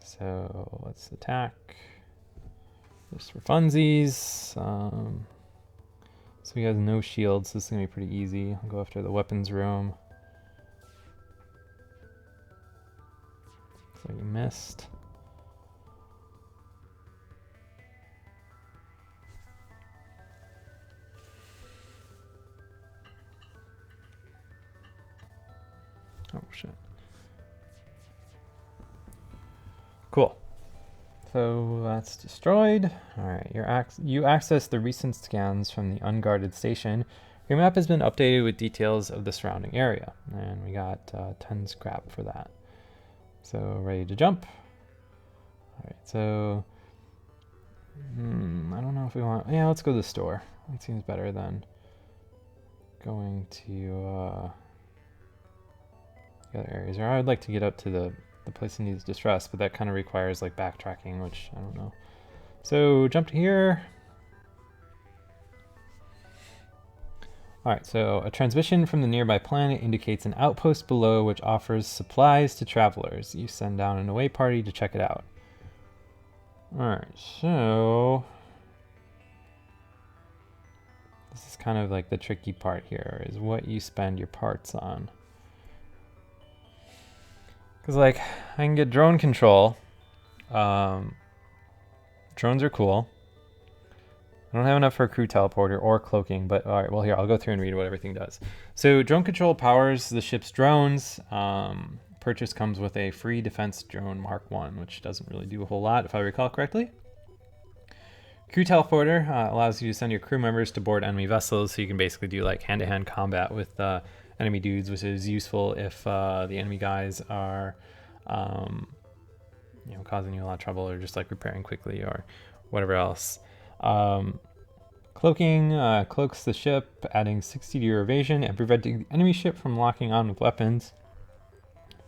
So let's attack just for funsies. So he has no shields, so this is going to be pretty easy. I'll go after the weapons room. Looks like we missed. Oh, shit. Cool. So that's destroyed. All right, you access the recent scans from the unguarded station. Your map has been updated with details of the surrounding area, and we got 10 scrap for that. So ready to jump. All right, so I don't know if we want. Yeah, let's go to the store. That seems better than going to the other areas. Or I would like to get up to the place that needs distress, but that kind of requires like backtracking, which I don't know. So jump to here. All right, so a transmission from the nearby planet indicates an outpost below which offers supplies to travelers. You send down an away party to check it out. All right, so This is kind of like the tricky part here, is what you spend your parts on. Because like, I can get drone control. Drones are cool. I don't have enough for a crew teleporter or cloaking, but all right, well here, I'll go through and read what everything does. So drone control powers the ship's drones. Purchase comes with a free defense drone Mark 1, which doesn't really do a whole lot if I recall correctly. Crew teleporter allows you to send your crew members to board enemy vessels, so you can basically do like hand-to-hand combat with enemy dudes, which is useful if the enemy guys are causing you a lot of trouble, or just like repairing quickly or whatever else. Cloaking cloaks the ship, adding 60 to your evasion and preventing the enemy ship from locking on with weapons.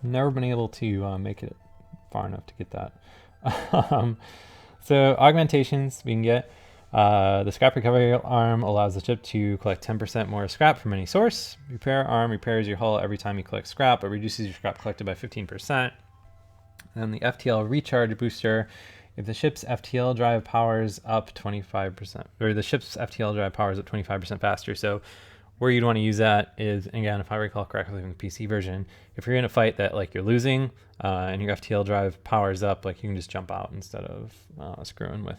Never been able to make it far enough to get that. So augmentations we can get. The scrap recovery arm allows the ship to collect 10% more scrap from any source. Repair arm repairs your hull every time you collect scrap, but reduces your scrap collected by 15%. And the FTL recharge booster, if the ship's FTL drive powers up 25%, or the ship's FTL drive powers up 25% faster. So where you'd want to use that is, again, if I recall correctly from the PC version, if you're in a fight that like you're losing and your FTL drive powers up, like you can just jump out instead of screwing with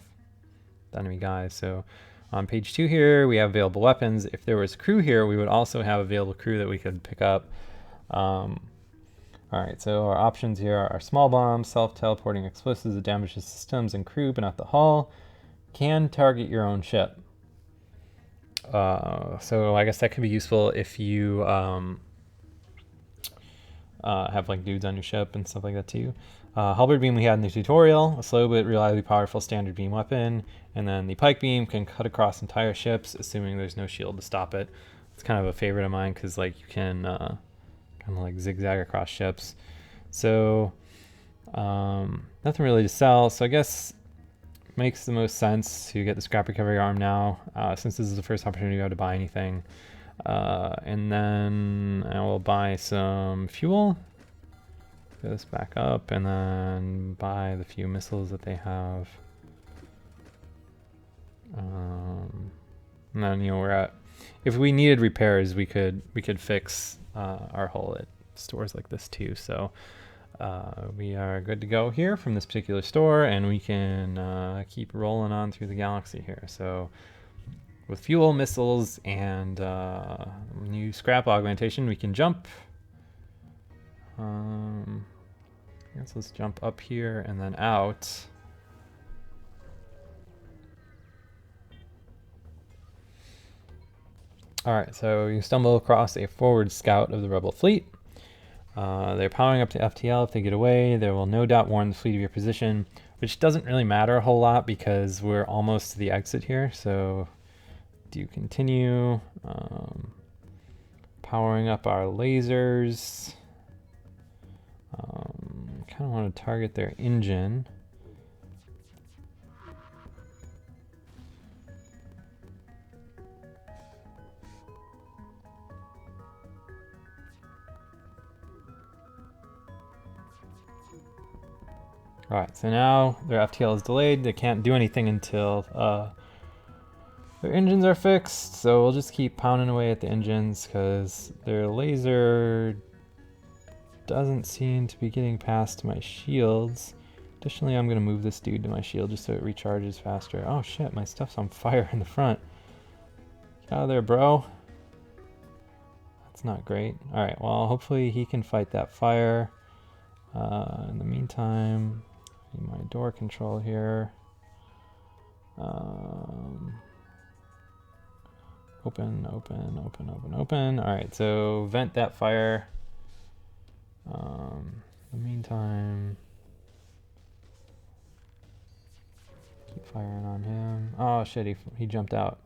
the enemy guys. So on page 2 here, we have available weapons. If there was crew here, we would also have available crew that we could pick up. All right, so our options here are small bombs, self-teleporting explosives that damage the systems and crew, but not the hull. Can target your own ship. So I guess that could be useful if you have like dudes on your ship and stuff like that too. Halberd beam we had in the tutorial, a slow but reliably powerful standard beam weapon, and then the pike beam can cut across entire ships, assuming there's no shield to stop it. It's kind of a favorite of mine because like you can kind of like zigzag across ships. So nothing really to sell. So I guess makes the most sense to get the scrap recovery arm now, since this is the first opportunity we have to buy anything. And then I will buy some fuel. Go this back up and then buy the few missiles that they have. And then we're at, if we needed repairs, we could fix our hull at stores like this too. So we are good to go here from this particular store, and we can keep rolling on through the galaxy here. So with fuel, missiles, and new scrap augmentation, we can jump. I guess let's jump up here and then out. Alright, so you stumble across a forward scout of the rebel fleet. They're powering up to FTL. If they get away, they will no doubt warn the fleet of your position, which doesn't really matter a whole lot because we're almost to the exit here. So do continue powering up our lasers. Kind of want to target their engine. Alright, so now their FTL is delayed. They can't do anything until their engines are fixed. So we'll just keep pounding away at the engines because their laser doesn't seem to be getting past my shields. Additionally, I'm going to move this dude to my shield just so it recharges faster. Oh shit, my stuff's on fire in the front. Get out of there, bro. That's not great. Alright, well, hopefully he can fight that fire. In the meantime, my door control here. Open. Alright, so vent that fire. In the meantime, keep firing on him. Oh shit, he jumped out.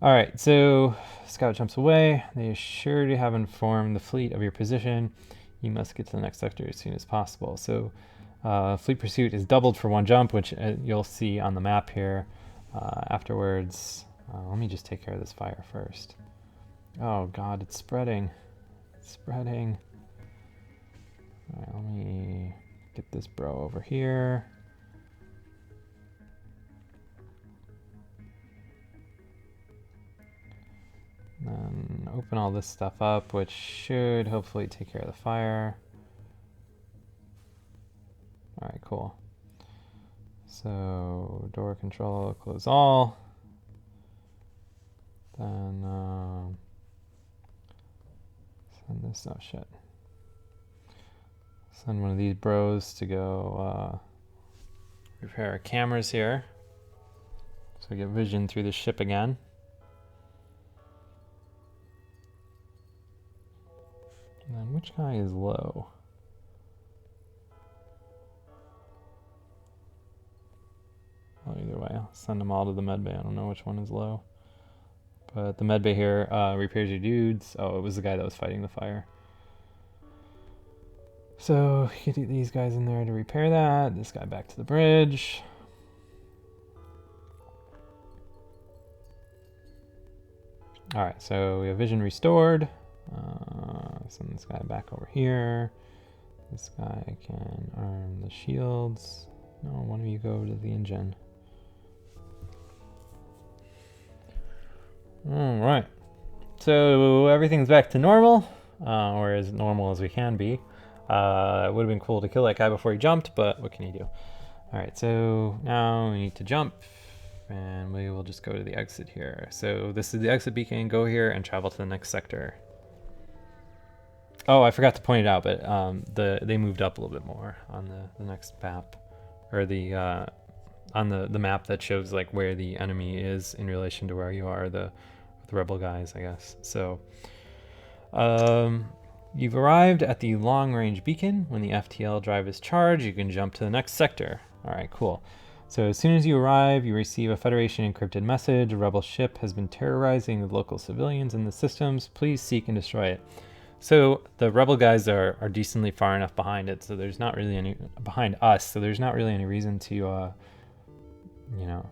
Alright, so scout jumps away. They are sure to have informed the fleet of your position. You must get to the next sector as soon as possible. So fleet pursuit is doubled for one jump, which you'll see on the map here afterwards. Let me just take care of this fire first. Oh god, it's spreading. It's spreading. Alright, let me get this bro over here. then open all this stuff up, which should hopefully take care of the fire. All right, cool. So door control, close all. Then send this, oh shit. Send one of these bros to go repair our cameras here. So we get vision through the ship again. And then which guy is low? Well, either way, I'll send them all to the medbay. I don't know which one is low. But the medbay here repairs your dudes. Oh, it was the guy that was fighting the fire. So you get these guys in there to repair that. This guy back to the bridge. All right, so we have vision restored. Send this guy back over here. This guy can arm the shields. No, one of you go to the engine. All right, so everything's back to normal, or as normal as we can be. It would have been cool to kill that guy before he jumped, but what can you do? All right, so now we need to jump, and we will just go to the exit here. So this is the exit beacon. Go here and travel to the next sector. Oh, I forgot to point it out, but they moved up a little bit more on the next map, or the on the map that shows like where the enemy is in relation to where you are, the rebel guys, I guess. So you've arrived at the long-range beacon. When the FTL drive is charged, you can jump to the next sector. All right, cool. So as soon as you arrive, you receive a Federation encrypted message. A rebel ship has been terrorizing the local civilians in the systems. Please seek and destroy it. So the rebel guys are decently far enough behind it, so there's not really any behind us. So there's not really any reason to, you know,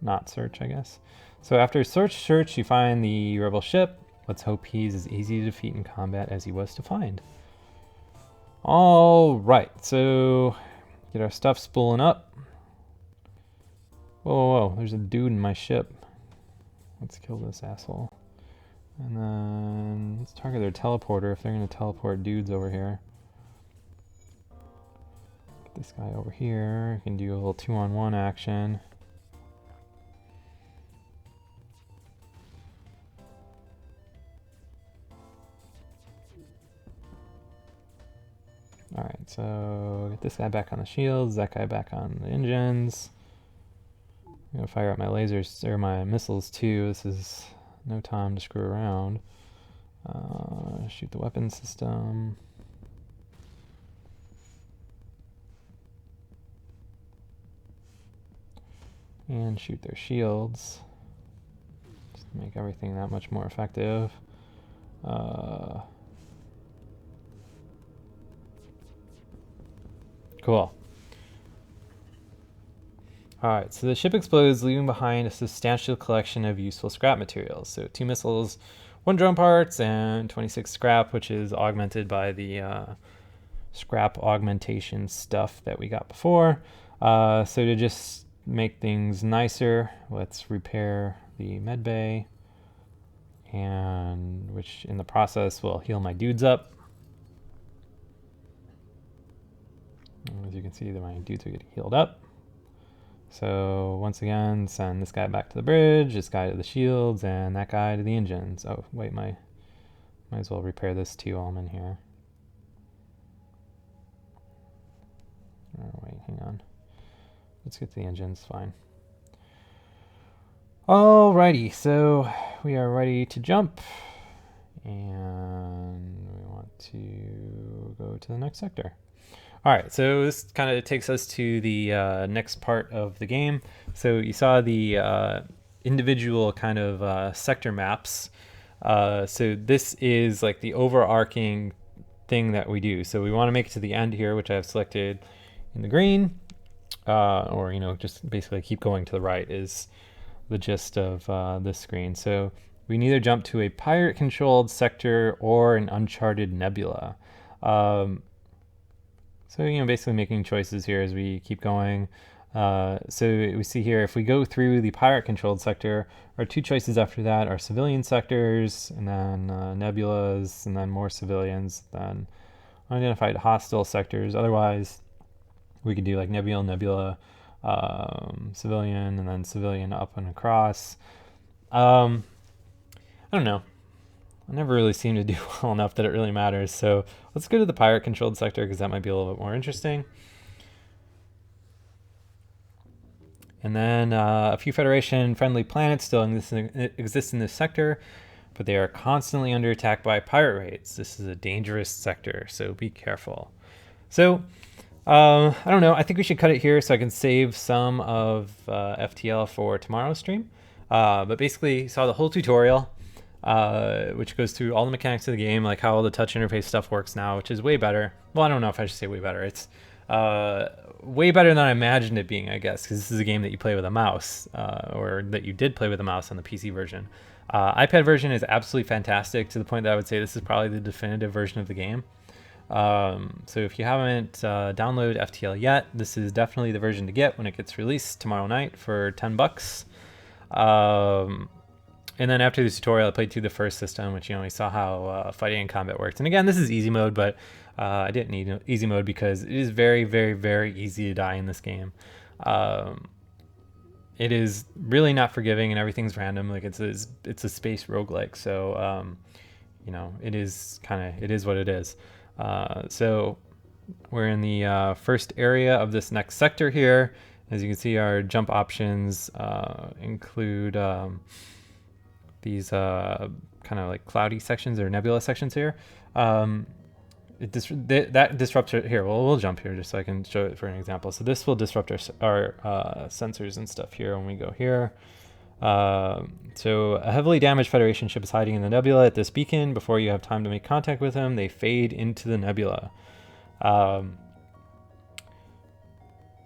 not search, I guess. So after search, you find the rebel ship. Let's hope he's as easy to defeat in combat as he was to find. All right, so get our stuff spooling up. Whoa, there's a dude in my ship. Let's kill this asshole. And then let's target their teleporter if they're going to teleport dudes over here. Get this guy over here. I can do a little 2-on-1 action. Alright, so get this guy back on the shields, that guy back on the engines. I'm going to fire up my lasers, or my missiles too. This is no time to screw around. Shoot the weapon system. And shoot their shields. Just to make everything that much more effective. Cool. Alright, so the ship explodes, leaving behind a substantial collection of useful scrap materials. So 2 missiles, 1 drone parts, and 26 scrap, which is augmented by the scrap augmentation stuff that we got before. So to just make things nicer, let's repair the medbay, and which in the process will heal my dudes up. As you can see, my dudes are getting healed up. So once again, send this guy back to the bridge, this guy to the shields, and that guy to the engines. Oh, wait, might as well repair this too while I'm in here. Oh, wait, hang on. Let's get to the engines, fine. Alrighty, so we are ready to jump. And we want to go to the next sector. All right, so this kind of takes us to the next part of the game. So you saw the individual kind of sector maps. So this is like the overarching thing that we do. So we want to make it to the end here, which I've selected in the green, or, you know, just basically keep going to the right is the gist of this screen. So we can either jump to a pirate-controlled sector or an uncharted nebula. So, you know, basically making choices here as we keep going. So we see here, if we go through the pirate-controlled sector, our two choices after that are civilian sectors, and then nebulas, and then more civilians, then unidentified hostile sectors. Otherwise, we could do like nebula, civilian, and then civilian up and across. I don't know. I never really seem to do well enough that it really matters. So let's go to the pirate-controlled sector because that might be a little bit more interesting. And then a few Federation-friendly planets still exist in this sector, but they are constantly under attack by pirate raids. This is a dangerous sector, so be careful. So, I don't know. I think we should cut it here so I can save some of FTL for tomorrow's stream. But basically, saw the whole tutorial, which goes through all the mechanics of the game, like how all the touch interface stuff works now, which is way better. Well, I don't know if I should say way better. It's way better than I imagined it being, I guess, because this is a game that you play with a mouse, or that you did play with a mouse on the PC version. iPad version is absolutely fantastic, to the point that I would say this is probably the definitive version of the game. So if you haven't downloaded FTL yet, this is definitely the version to get when it gets released tomorrow night for $10. And then after this tutorial, I played through the first system, which, you know, we saw how fighting and combat worked. And again, this is easy mode, but I didn't need easy mode because it is very, very, very easy to die in this game. It is really not forgiving, and everything's random. Like it's a space roguelike, so you know, it is what it is. So we're in the first area of this next sector here. As you can see, our jump options include these kind of like cloudy sections or nebula sections here. That disrupts here. Well, we'll jump here just so I can show it for an example. So this will disrupt our sensors and stuff here when we go here. So a heavily damaged Federation ship is hiding in the nebula at this beacon. Before you have time to make contact with them, they fade into the nebula.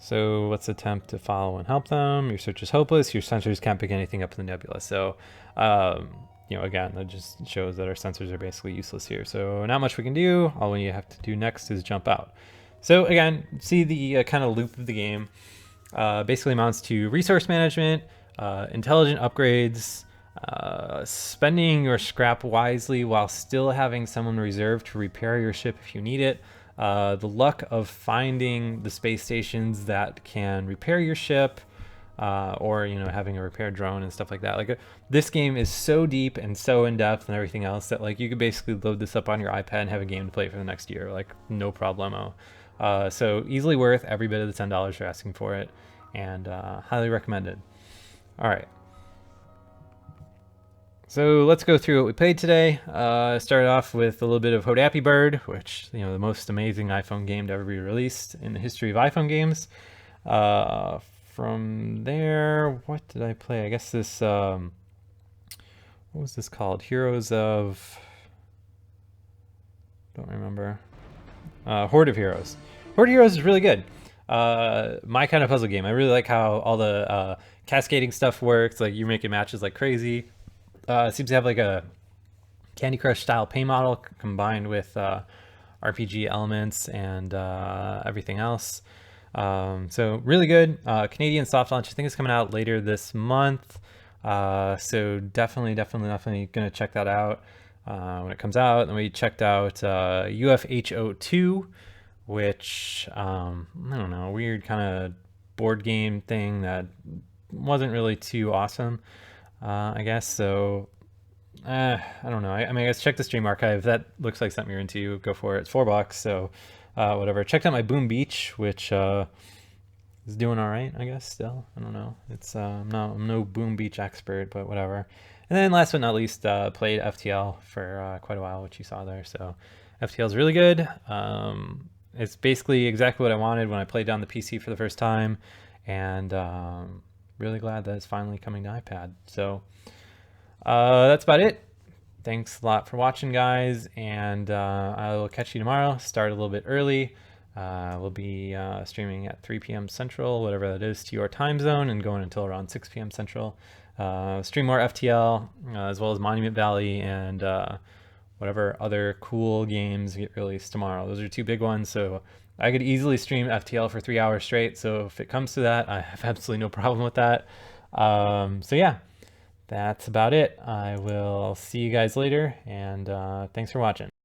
So let's attempt to follow and help them. Your search is hopeless. Your sensors can't pick anything up in the nebula. So, you know, again, that just shows that our sensors are basically useless here. So not much we can do. All we have to do next is jump out. So again, see the kind of loop of the game. Basically amounts to resource management, intelligent upgrades, spending your scrap wisely while still having someone reserved to repair your ship if you need it. The luck of finding the space stations that can repair your ship, or, you know, having a repair drone and stuff like that. Like this game is so deep and so in depth and everything else that like you could basically load this up on your iPad and have a game to play for the next year, like no problemo. So easily worth every bit of the $10 you're asking for it, and highly recommended. All right. So let's go through what we played today. Started off with a little bit of Hodappy Bird, which, you know, the most amazing iPhone game to ever be released in the history of iPhone games. From there, what did I play? I guess this, what was this called? Heroes of, don't remember. Horde of Heroes. Horde of Heroes is really good. My kind of puzzle game. I really like how all the cascading stuff works. Like you're making matches like crazy. It seems to have like a Candy Crush style pay model combined with RPG elements and everything else. So really good. Canadian soft launch. I think it's coming out later this month. So definitely gonna check that out when it comes out. And we checked out UFHO2, which I don't know, weird kind of board game thing that wasn't really too awesome. I guess so. I don't know. I mean, I guess check the stream archive. That looks like something you're into. Go for it. It's $4, so whatever. Checked out my Boom Beach, which is doing all right, I guess. Still, I don't know. It's I'm no Boom Beach expert, but whatever. And then last but not least, played FTL for quite a while, which you saw there. So FTL is really good. It's basically exactly what I wanted when I played down the PC for the first time, and really glad that it's finally coming to iPad. So that's about it. Thanks a lot for watching, guys, and I will catch you tomorrow. Start a little bit early. We'll be streaming at 3 p.m. Central, whatever that is to your time zone, and going until around 6 p.m. Central. Stream more FTL, as well as Monument Valley and whatever other cool games get released tomorrow. Those are two big ones, so I could easily stream FTL for 3 hours straight. So if it comes to that, I have absolutely no problem with that. So yeah, that's about it. I will see you guys later, and thanks for watching.